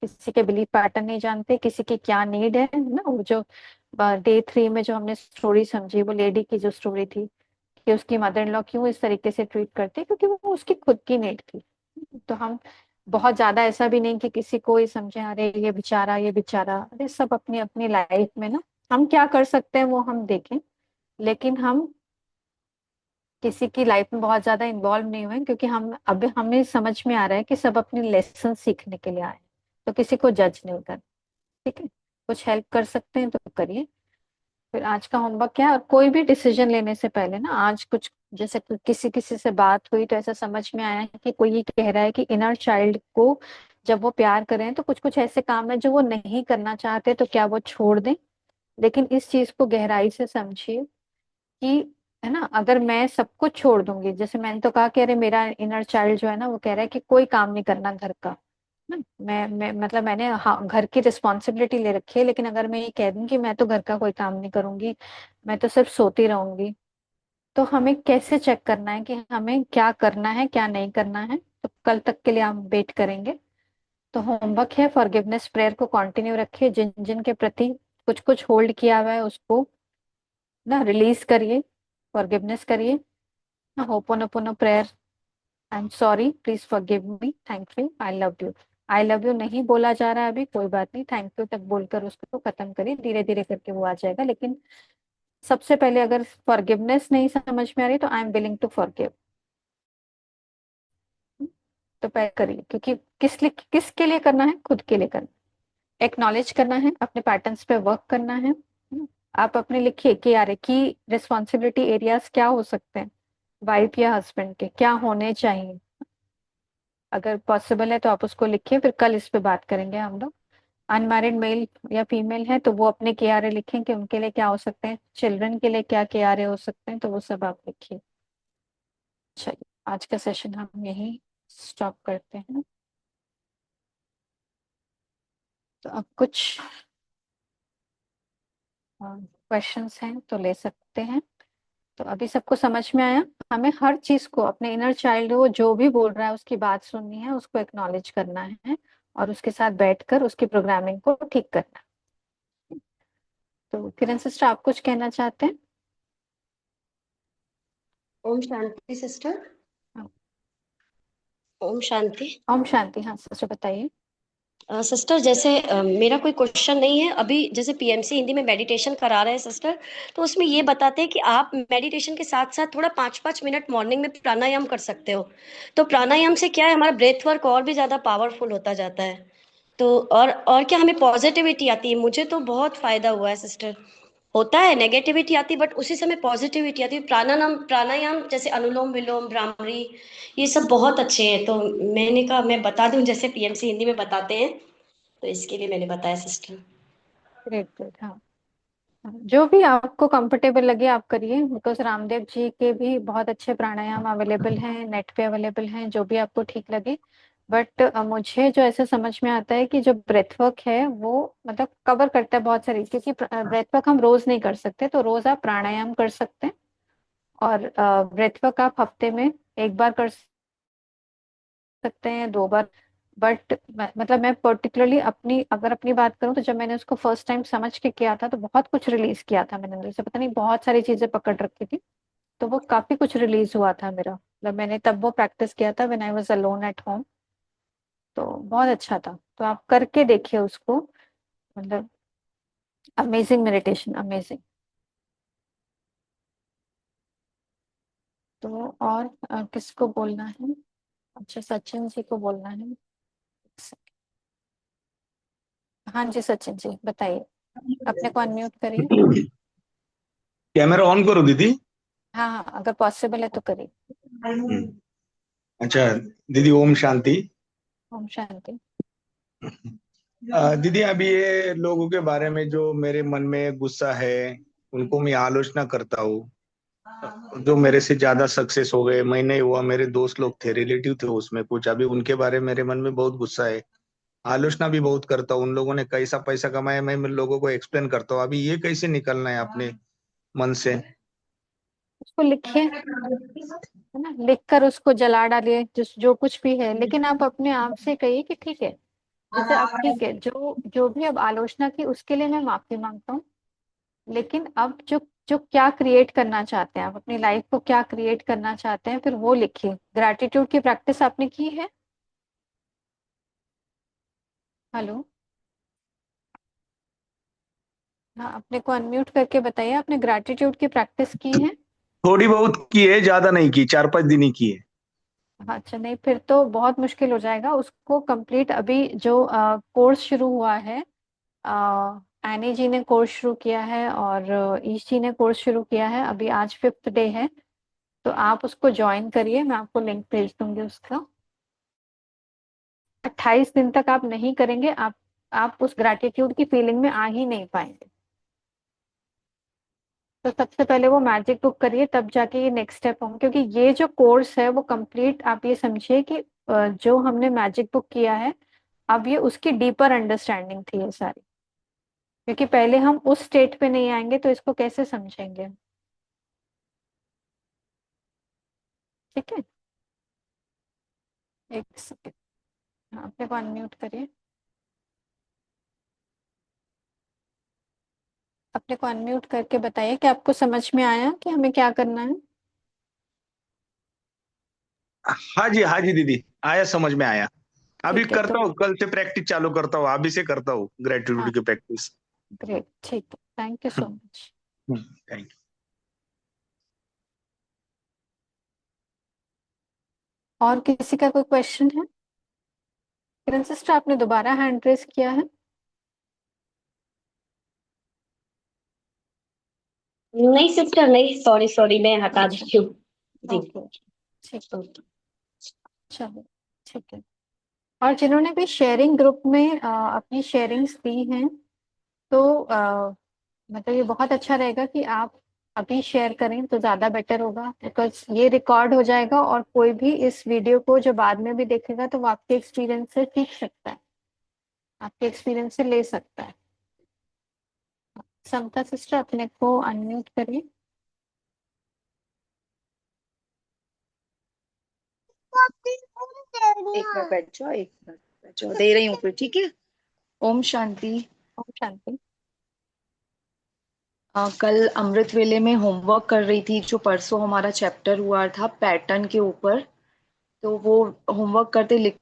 किसी के बिलीफ पैटर्न नहीं जानते, किसी की क्या नीड है ना। वो जो डे 3 में जो हमने स्टोरी समझी, वो लेडी की जो स्टोरी थी कि उसकी मदर इन लॉ क्यों इस तरीके से ट्रीट करती, क्योंकि वो उसकी खुद की नीड थी। तो हम बहुत ज्यादा ऐसा भी नहीं कि किसी को ही समझे, अरे ये बेचारा, ये बेचारा, अरे सब अपनी अपनी लाइफ में ना, हम क्या कर सकते हैं वो हम देखें। लेकिन हम किसी की लाइफ में बहुत ज्यादा इन्वॉल्व नहीं हुए, क्योंकि हम अब हमें समझ में आ रहा है कि सब अपनी लेसन सीखने के लिए आए हैं। तो किसी को जज नहीं कर, ठीक है। कुछ हेल्प कर सकते हैं तो करिए। फिर आज का होमवर्क क्या है, और कोई भी डिसीजन लेने से पहले ना, आज कुछ जैसे किसी किसी से बात हुई तो ऐसा समझ में आया है कि कोई ये कह रहा है कि इनर चाइल्ड को जब वो प्यार करें तो कुछ कुछ ऐसे काम है जो वो नहीं करना चाहते, तो क्या वो छोड़ दें। लेकिन इस चीज को गहराई से समझिए कि, है ना, अगर मैं सब कुछ छोड़ दूंगी, जैसे मैंने तो कहा कि अरे मेरा इनर चाइल्ड जो है ना, वो कह रहा है कि कोई काम नहीं करना घर का ना। मैं मतलब मैंने, हाँ, घर की रिस्पॉन्सिबिलिटी ले रखी है, लेकिन अगर मैं ये कह दूं कि मैं तो घर का कोई काम नहीं करूंगी, मैं तो सिर्फ सोती रहूंगी, तो हमें कैसे चेक करना है कि हमें क्या करना है क्या नहीं करना है। तो कल तक के लिए हम वेट करेंगे। तो होमवर्क है, फॉरगिवनेस प्रेयर को कंटिन्यू रखिए, जिन जिन के प्रति कुछ कुछ होल्ड किया हुआ है उसको ना रिलीज करिए, फॉरगिवनेस करिए ना। Ho'oponopono prayer, I am sorry, please forgive me, thank you, I love you. I love you नहीं बोला जा रहा है अभी, कोई बात नहीं, थैंक यू तक बोलकर उसको खत्म करिए, धीरे धीरे करके वो आ जाएगा। लेकिन सबसे पहले अगर फॉरगिवनेस नहीं समझ में आ रही तो I am willing to forgive, तो पहले करिए, क्योंकि किसके लिए करना है, खुद के लिए करना, एक्नॉलेज करना है, अपने पैटर्न्स पे वर्क करना है। आप अपने लिखिए कि यार की रिस्पॉन्सिबिलिटी एरियाज क्या हो सकते हैं, वाइफ या हस्बैंड के क्या होने चाहिए। अगर पॉसिबल है तो आप उसको लिखिए, फिर कल इस पे बात करेंगे हम लोग। अनमैरिड मेल या फीमेल है तो वो अपने केआरए लिखें कि उनके लिए क्या हो सकते हैं, चिल्ड्रन के लिए क्या केआरए हो सकते हैं, तो वो सब आप लिखिए। चलिए, आज का सेशन हम यहीं स्टॉप करते हैं। तो अब कुछ क्वेश्चंस हैं तो ले सकते हैं। तो अभी सबको समझ में आया, हमें हर चीज को, अपने इनर चाइल्ड वो जो भी बोल रहा है उसकी बात सुननी है, उसको एक्नॉलेज करना है, और उसके साथ बैठकर उसकी प्रोग्रामिंग को ठीक करना है। तो किरण सिस्टर, आप कुछ कहना चाहते हैं? ओम शांति सिस्टर। हाँ। ओम शांति। ओम शांति। हाँ सिस्टर, बताइए। सिस्टर, जैसे मेरा कोई क्वेश्चन नहीं है अभी, जैसे पीएमसी हिंदी में मेडिटेशन करा रहे हैं सिस्टर, तो उसमें ये बताते हैं कि आप मेडिटेशन के साथ साथ थोड़ा 5-5 मिनट मॉर्निंग में प्राणायाम कर सकते हो। तो प्राणायाम से क्या है, हमारा ब्रेथ वर्क और भी ज्यादा पावरफुल होता जाता है। तो और क्या, हमें पॉजिटिविटी आती है, मुझे तो बहुत फायदा हुआ है सिस्टर। होता है नेगेटिविटी आती, बट उसी समय पॉजिटिविटी आती है। प्राणायाम प्राणायाम जैसे अनुलोम विलोम भ्रामरी, ये सब बहुत अच्छे हैं। तो मैंने कहा मैं बता दूं, जैसे पीएमसी हिंदी में बताते हैं, तो इसके लिए मैंने बताया सिस्टर। Great great. हाँ, हाँ, जो भी आपको कंफर्टेबल लगे आप करिए, बिकॉज रामदेव जी के भी बहुत अच्छे प्राणायाम अवेलेबल हैं, नेट पे अवेलेबल हैं, जो भी आपको ठीक लगे। बट मुझे जो ऐसे समझ में आता है कि जो ब्रेथ वर्क है वो मतलब कवर करता है बहुत सारी, क्योंकि ब्रेथ वर्क हम रोज नहीं कर सकते, तो रोज आप प्राणायाम कर सकते हैं। और ब्रेथ वर्क आप हफ्ते में एक बार कर सकते हैं, 2 बार। बट मतलब मैं पर्टिकुलरली अपनी, अगर अपनी बात करूं, तो जब मैंने उसको फर्स्ट टाइम समझ के किया था तो बहुत कुछ रिलीज किया था मैंने अंदर से, पता नहीं बहुत सारी चीजें पकड़ रखी थी। तो वो काफी कुछ रिलीज हुआ था मेरा, मतलब मैंने तब वो प्रैक्टिस किया था when I was alone at home. तो बहुत अच्छा था, तो आप करके देखिए उसको, मतलब अमेजिंग मेडिटेशन, अमेजिंग। तो और किसको बोलना है? अच्छा, सचिन जी को बोलना है। हाँ जी सचिन जी बताइए, अपने को अनम्यूट करिए। कैमरा ऑन करो दीदी। हाँ हाँ, अगर पॉसिबल है तो करिए। अच्छा दीदी, ओम शांति। ओम शांति। दीदी, अभी ये लोगों के बारे में जो मेरे मन में गुस्सा है, उनको मैं आलोचना करता हूँ। जो मेरे से ज्यादा सक्सेस हो गए, मैं नहीं हुआ, मेरे दोस्त लोग थे, रिलेटिव थे, उसमें कुछ अभी उनके बारे में मेरे मन में बहुत गुस्सा है। आलोचना भी बहुत करता हूँ, उन लोगों ने कैसा पैसा कमाया, मैं लोगों को एक्सप्लेन करता हूँ। अभी ये कैसे निकलना है अपने मन से? उसको लिखिए, है ना, लिख कर उसको जला डालिए, जिस जो कुछ भी है, लेकिन आप अपने आप से कहिए कि ठीक है, जैसे अब ठीक है, जो जो भी अब आलोचना की उसके लिए मैं माफी मांगता हूँ। लेकिन अब जो जो क्या क्रिएट करना चाहते हैं, आप अपनी लाइफ को क्या क्रिएट करना चाहते हैं, फिर वो लिखिए। ग्रैटिट्यूड की प्रैक्टिस आपने की है? हेलो। हाँ, अपने को अनम्यूट करके बताइए, आपने ग्रैटिट्यूड की प्रैक्टिस की है? थोड़ी बहुत की है, ज्यादा नहीं की, 4-5 दिन ही की है। हाँ, अच्छा, नहीं फिर तो बहुत मुश्किल हो जाएगा उसको कंप्लीट। अभी जो कोर्स शुरू हुआ है, एनी जी ने कोर्स शुरू किया है और ईश जी ने कोर्स शुरू किया है, अभी आज 5th डे है। तो आप उसको ज्वाइन करिए, मैं आपको लिंक भेज दूंगी उसका। 28 दिन तक आप नहीं करेंगे, आप उस ग्रैटिट्यूड की फीलिंग में आ ही नहीं पाएंगे। तो सबसे पहले वो मैजिक बुक करिए, तब जाके ये नेक्स्ट स्टेप होंगे, क्योंकि ये जो कोर्स है वो कंप्लीट, आप ये समझिए कि जो हमने मैजिक बुक किया है, अब ये उसकी डीपर अंडरस्टैंडिंग थी ये सारी। क्योंकि पहले हम उस स्टेट पे नहीं आएंगे तो इसको कैसे समझेंगे? ठीक है, एक सेकेंड। हाँ, अपने को अनम्यूट करिए। अपने को अनम्यूट करके बताइए कि आपको समझ में आया कि हमें क्या करना है। हाँ जी दीदी, आया, समझ में आया। अभी ठीक है तो, करता हूँ, कल से प्रैक्टिस चालू करता हूँ, अभी से करता हूँ हाँ, ग्रेटिट्यूड की प्रैक्टिस। ग्रेट, ठीक है, thank you so much. Thank you. और किसी का कोई क्वेश्चन है? किरण सिस्टर, आपने दोबारा हैंड रेस किया है? नहीं सिस्टर, नहीं, सॉरी सॉरी, मैं हटा अच्छा, देती हूँ। जी। ओके, ठीक है, ओके। चलो, ठीक है। और जिन्होंने भी शेयरिंग ग्रुप में अपनी शेयरिंग्स दी हैं, तो मतलब ये बहुत अच्छा रहेगा कि आप अभी शेयर करें तो ज्यादा बेटर होगा, बिकॉज ये रिकॉर्ड हो जाएगा और कोई भी इस वीडियो को जो बाद में भी देखेगा तो वो आपके एक्सपीरियंस से सीख सकता है, आपके एक्सपीरियंस से ले सकता है। समता सिस्टर, अपने को अनम्यूट करिए। एक मिनट बैठ जाओ, एक मिनट बैठ जाओ, दे रही हूँ फिर, ठीक है। ओम शांति। ओम शांति। कल अमृत वेले में होमवर्क कर रही थी, जो परसों हमारा चैप्टर हुआ था पैटर्न के ऊपर। तो वो होमवर्क करते लिखते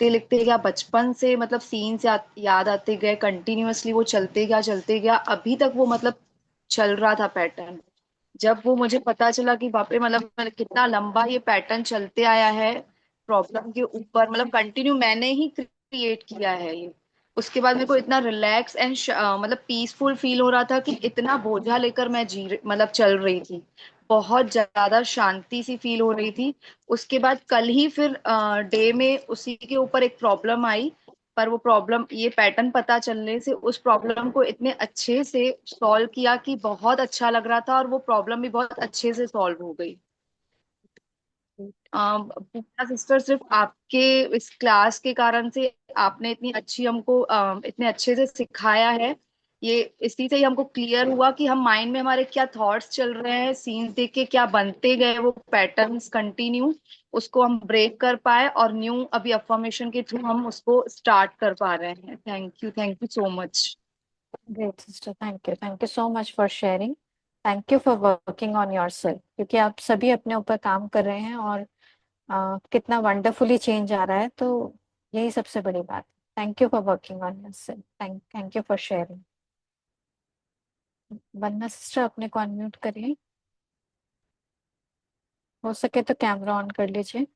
लिखते गया, बचपन से मतलब सीन्स याद आते गए, कंटिन्यूअसली वो चलते गया, अभी तक वो मतलब चल रहा था पैटर्न। जब वो मुझे पता चला कि बाप रे, मतलब कितना लंबा ये पैटर्न चलते आया है प्रॉब्लम के ऊपर, मतलब कंटिन्यू मैंने ही क्रिएट किया है ये। उसके बाद मेरे को इतना रिलैक्स एंड मतलब पीसफुल फील हो रहा था कि इतना बोझा लेकर मैं मतलब चल रही थी। बहुत ज्यादा शांति सी फील हो रही थी। उसके बाद कल ही फिर डे में उसी के ऊपर एक प्रॉब्लम आई। पर वो प्रॉब्लम, ये पैटर्न पता चलने से उस प्रॉब्लम को इतने अच्छे से सॉल्व किया कि बहुत अच्छा लग रहा था, और वो प्रॉब्लम भी बहुत अच्छे से सॉल्व हो गई। पूजा सिस्टर, सिर्फ आपके इस क्लास के कारण से आपने इतनी अच्छी हमको इतने अच्छे से सिखाया है। ये इसी से ही हमको क्लियर हुआ कि हम माइंड में हमारे क्या थॉट्स चल रहे हैं, सीन्स देख के क्या बनते गए वो पैटर्न्स कंटिन्यू, उसको हम ब्रेक कर पाए, और न्यू अभी अफर्मेशन के थ्रू हम उसको स्टार्ट कर पा रहे हैं। Thank you so much. Great sister, thank you so much for sharing. Thank you for working on yourself, क्योंकि आप सभी अपने ऊपर काम कर रहे हैं और कितना वंडरफुली चेंज आ रहा है, तो यही सबसे बड़ी बात है। Thank you for working on yourself, thank you for sharing. Vandana sister अपने को अनम्यूट करिए, हो सके तो कैमरा ऑन कर लीजिए।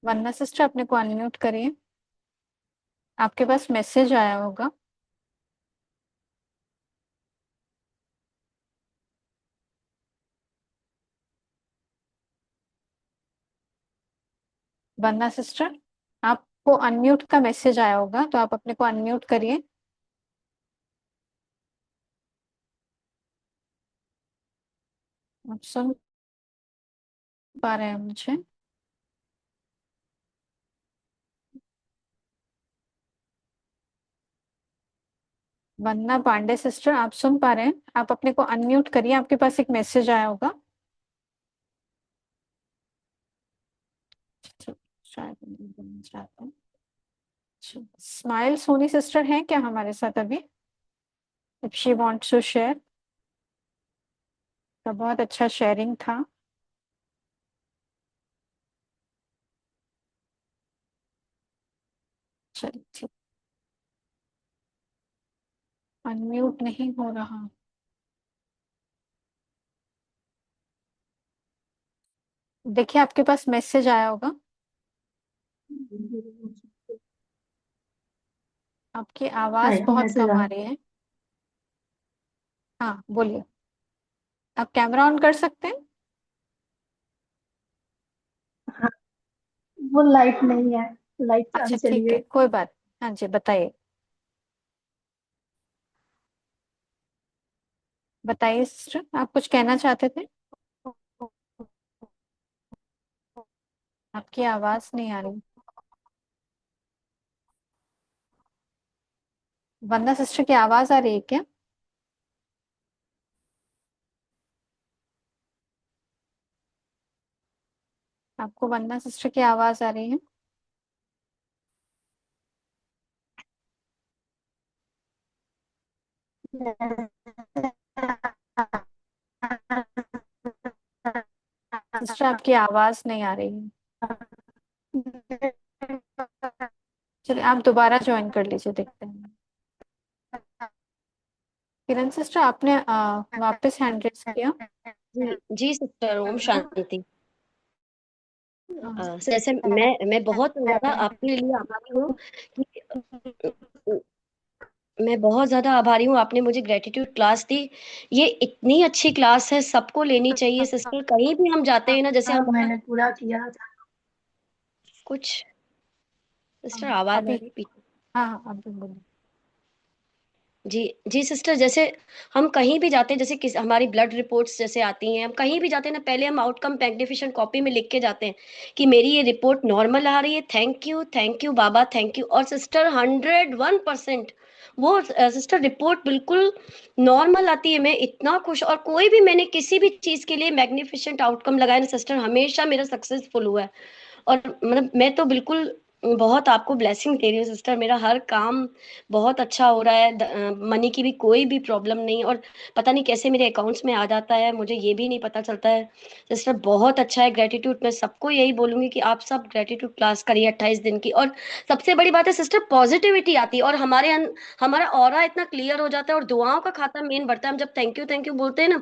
वंदना सिस्टर अपने को अनम्यूट करिए, आपके पास मैसेज आया होगा। वंदना सिस्टर, आपको अनम्यूट का मैसेज आया होगा, तो आप अपने को अनम्यूट करिए। आप सुन पा रहे हैं मुझे? वंदना पांडे सिस्टर, आप सुन पा रहे हैं? आप अपने को अनम्यूट करिए, आपके पास एक मैसेज आया होगा। शायद नहीं बोलना चाहते हैं। स्माइल सोनी सिस्टर हैं क्या हमारे साथ अभी? If she wants to share, तो बहुत अच्छा शेयरिंग था। चलिए ठीक, अनम्यूट नहीं हो रहा। देखिए आपके पास मैसेज आया होगा, आपकी आवाज बहुत मैसेज कम आ आ रही है। हाँ बोलिए, आप कैमरा ऑन कर सकते हैं? हाँ, वो लाइट नहीं है, लाइट अच्छा अभी चली ठीक है, गई। कोई बात। हाँ जी बताइए, बताइए सिस्टर, आप कुछ कहना चाहते थे? आपकी आवाज नहीं आ रही। वंदना सिस्टर की आवाज आ रही है क्या? आपको वंदना सिस्टर की आवाज आ रही है? सिस्टर आपकी आवाज नहीं आ रही है। चलिए आप दोबारा ज्वाइन कर लीजिए, देखते हैं। किरण सिस्टर आपने वापस हैंड रेस किया। जी जी सिस्टर, ओम शांति। हाँ। जैसे मैं बहुत ज्यादा आपके लिए आभारी हूँ कि मैं बहुत ज्यादा आभारी हूँ, आपने मुझे ग्रेटिट्यूड क्लास दी। ये इतनी अच्छी क्लास है, सबको लेनी चाहिए सिस्टर। कहीं भी हम जाते हैं ना, जैसे हाँ, हमारा मैंने पूरा किया था। कुछ, सिस्टर हाँ, आवाज आ अभी। रही है पीछे? हाँ हाँ अभी बोलिए। जी जी सिस्टर, जैसे हम कहीं भी जाते हैं, जैसे किस हमारी ब्लड रिपोर्ट्स जैसे आती हैं, हम कहीं भी जाते हैं ना, पहले हम आउटकम मैग्निफिकेशन कॉपी में लिख के जाते हैं कि मेरी ये रिपोर्ट नॉर्मल आ रही है, thank you Baba, thank you. और सिस्टर 101% वो सिस्टर रिपोर्ट बिल्कुल नॉर्मल आती है। मैं इतना खुश, और कोई भी मैंने किसी भी चीज के लिए मैग्निफिकेंट आउटकम लगाया ना सिस्टर, हमेशा मेरा सक्सेसफुल हुआ है। और मतलब मैं तो बिल्कुल बहुत आपको ब्लेसिंग दे रही हूँ सिस्टर। मेरा हर काम बहुत अच्छा हो रहा है, मनी की भी कोई भी प्रॉब्लम नहीं, और पता नहीं कैसे मेरे अकाउंट्स में आ जाता है, मुझे ये भी नहीं पता चलता है। सिस्टर बहुत अच्छा है, ग्रेटिट्यूड। मैं सबको यही बोलूंगी कि आप सब ग्रेटिट्यूड क्लास करिए 28 दिन की। और सबसे बड़ी बात है सिस्टर, पॉजिटिविटी आती है, और हमारा ऑरा इतना क्लियर हो जाता है, और दुआओं का खाता मेन बढ़ता है। हम जब थैंक यू बोलते हैं ना,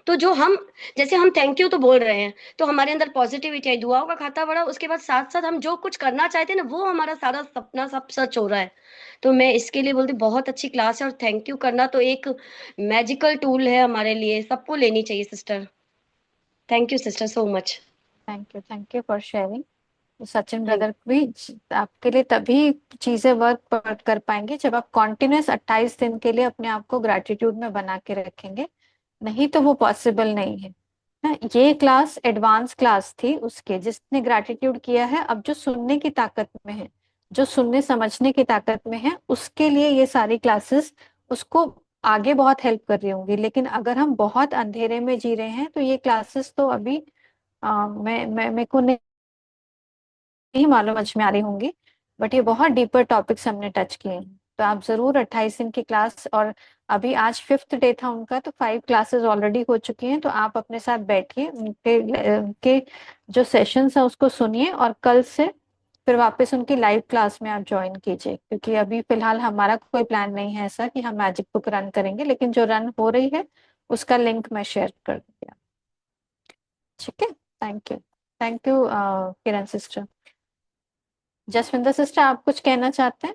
तो जो हम, जैसे हम थैंक यू तो बोल रहे हैं, तो हमारे अंदर पॉजिटिविटी आई, दुआओं का खाता बढ़ा, उसके बाद साथ साथ हम जो कुछ करना चाहते हैं ना, वो हमारा सारा सपना सब सच हो रहा है। तो मैं इसके लिए बोलती हूँ, बहुत अच्छी क्लास है, और थैंक यू करना तो एक मैजिकल टूल है हमारे लिए, सबको लेनी चाहिए sister. Thank you sister so much. Thank you for sharing. Sachin thank brother भी आपके लिए तभी चीजें वर्क कर पाएंगे जब आप कॉन्टिन्यूस 28 दिन के लिए अपने आप को ग्रैटिट्यूड में बना के रखेंगे, नहीं तो वो पॉसिबल नहीं है ना। ये क्लास एडवांस क्लास थी उसके, जिसने ग्रैटिट्यूड किया है, अब जो सुनने की ताकत में है, जो सुनने समझने की ताकत में है, उसके लिए ये सारी क्लासेस उसको आगे बहुत हेल्प कर रही होंगी। लेकिन अगर हम बहुत अंधेरे में जी रहे हैं, तो ये क्लासेस तो अभी मैं मेरे को नहीं मालूम समझ में आ रही होंगी, बट ये बहुत डीपर टॉपिक्स हमने टच किए हैं। तो आप जरूर 28 दिन की क्लास, और अभी आज 5th डे था उनका, तो 5 क्लासेस ऑलरेडी हो चुकी हैं। तो आप अपने साथ बैठिए, उनके जो सेशंस है उसको सुनिए, और कल से फिर वापस उनकी लाइव क्लास में आप ज्वाइन कीजिए। क्योंकि अभी फिलहाल हमारा कोई प्लान नहीं है ऐसा कि हम मैजिक बुक रन करेंगे, लेकिन जो रन हो रही है उसका लिंक मैं शेयर कर दूंगी। ठीक है, thank you. Thank you Kiran sister. Jasvinder sister, आप कुछ कहना चाहते हैं?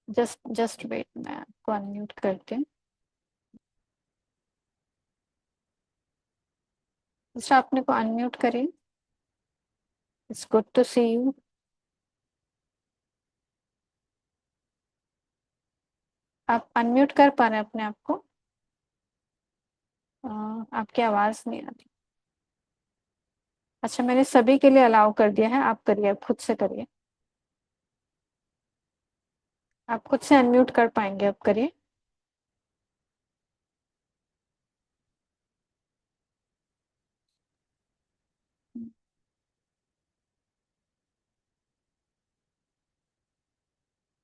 जस्ट वेट, मैं आपको अनम्यूट करती हूँ। सिस्टर, अपने को अनम्यूट करिए। It's good to see you. आप अनम्यूट कर पा रहे हैं अपने आप को? आपकी आवाज नहीं आ रही। अच्छा, मैंने सभी के लिए अलाउ कर दिया है, आप करिए, आप खुद से करिए। आप खुद से अनम्यूट कर पाएंगे, आप करिए।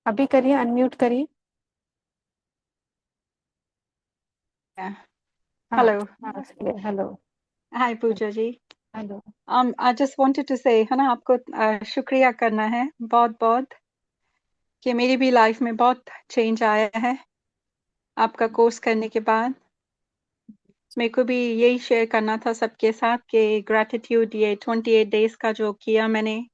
अभी करिए, अनम्यूट करिए। Yeah. हाँ, Hello. हाँ, hello. Hi, Pooja ji. Hello. I just wanted to say, है ना, आपको शुक्रिया करना है बहुत बहुत, कि मेरी भी लाइफ में बहुत चेंज आया है आपका कोर्स करने के बाद। मेरे को भी यही शेयर करना था सबके साथ कि ग्रैटिट्यूड, ये 28 डेज का जो किया मैंने,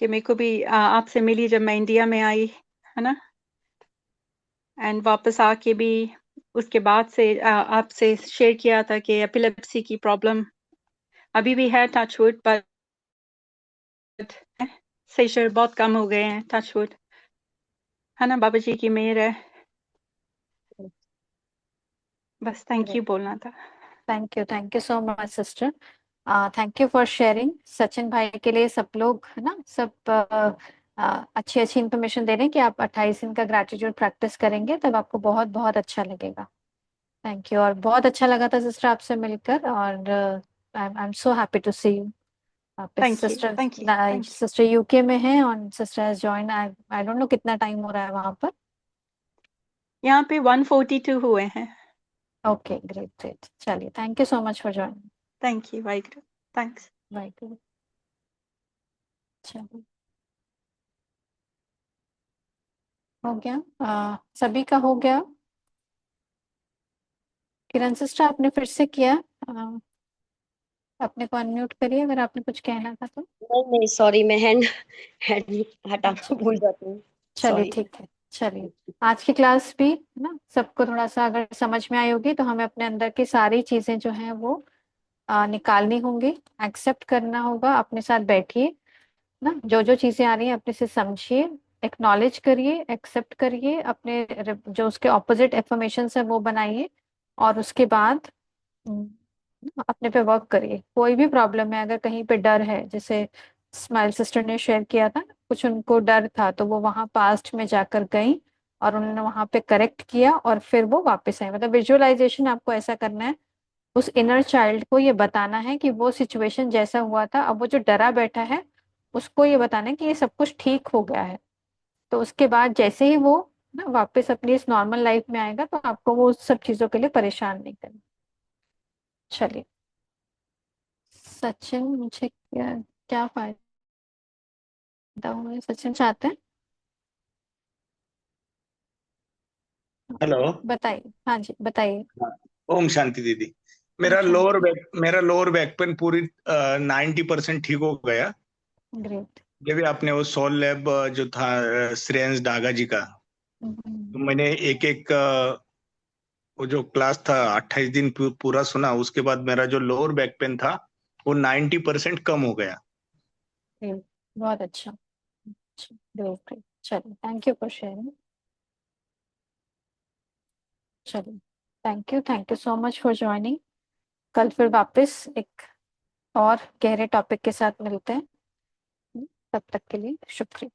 कि मेरे को भी आपसे मिली जब मैं इंडिया में आई, है ना, एंड वापस आके भी उसके बाद से आपसे शेयर किया था कि एपिलेप्सी की प्रॉब्लम अभी भी है, टचवुड, बट सेशर बहुत कम हो गए हैं, टचवुड, है ना, बाबा जी की मेहर है। बस थैंक यू बोलना था। Thank you so much sister. Thank you for sharing. Sachin भाई के लिए सब लोग, है ना, सब अच्छी अच्छी इन्फॉर्मेशन दे रहे हैं कि आप 28 दिन का ग्रैटिट्यूड प्रैक्टिस करेंगे, तब आपको बहुत बहुत अच्छा लगेगा। थैंक यू, और बहुत अच्छा लगा था सिस्टर आपसे मिलकर, और I am so happy to see you. आप thank you, sister, thank you, thank you. Sister UK में हैं, और sister has join, I don't know कितना टाइम हो रहा है वहां पर। यहाँ पे 142 हुए हैं। Okay, great great. चलिए, thank you so much for joining. Thank you, Waheguru, thanks. Bye. चलिए, हो गया, सभी का हो गया। किरण सिस्टर, आपने फिर से किया, अपने को अनम्यूट करिए अगर आपने कुछ कहना था तो। नहीं नहीं, सॉरी, मैं हैंड हैंड अच्छा, हटाना भूल जाती हूँ। चलिए सॉरी। ठीक है। चलिए, आज की क्लास भी, है ना, सबको थोड़ा सा अगर समझ में आई होगी, तो हमें अपने अंदर की सारी चीजें जो हैं वो निकालनी होंगी, एक्सेप्ट करना होगा। अपने साथ बैठिए ना, जो जो चीजें आ रही हैं अपने से समझिए, एक्नॉलेज करिए, एक्सेप्ट करिए, अपने जो उसके ऑपोजिट एफर्मेशन है वो बनाइए, और उसके बाद अपने पे वर्क करिए। कोई भी प्रॉब्लम है, अगर कहीं पे डर है, जैसे स्माइल सिस्टर ने शेयर किया था, कुछ उनको डर था, तो वो वहां पास्ट में जाकर गई, और उन्होंने वहां पे करेक्ट किया, और फिर वो वापस आए। मतलब विजुअलाइजेशन आपको ऐसा करना है, उस इनर चाइल्ड को ये बताना है कि वो सिचुएशन जैसा हुआ था, अब वो जो डरा बैठा है उसको ये बताना है कि ये सब कुछ ठीक हो गया है। तो उसके बाद जैसे ही वो ना वापस अपनी इस नॉर्मल लाइफ में आएगा, तो आपको वो उस सब चीजों के लिए परेशान नहीं करना। चलिए, सचिन, मुझे क्या क्या फायदा हुआ है? सचिन चाहते हैं? हेलो। बताइए, हाँ जी बताइए। ओम शांति दीदी। ओम शांति। मेरा लोअर बैक पेन पूरी 90% ठीक हो गया। ग्रेट। जब भी आपने वो सोल लैब जो था श्रेयंस डागा जी का, तो मैंने एक एक वो जो क्लास था 28 दिन पूरा सुना। उसके बाद मेरा जो लोअर बैक पेन था वो 90% कम हो गया। ग्रेट, बहुत अच्छा। Great great. चलिए, थैंक यू फॉर शेयरिंग। चलिए, thank you so much for joining. कल फिर वापस एक और गहरे टॉपिक के साथ मिलते हैं। तब तक के लिए शुक्रिया।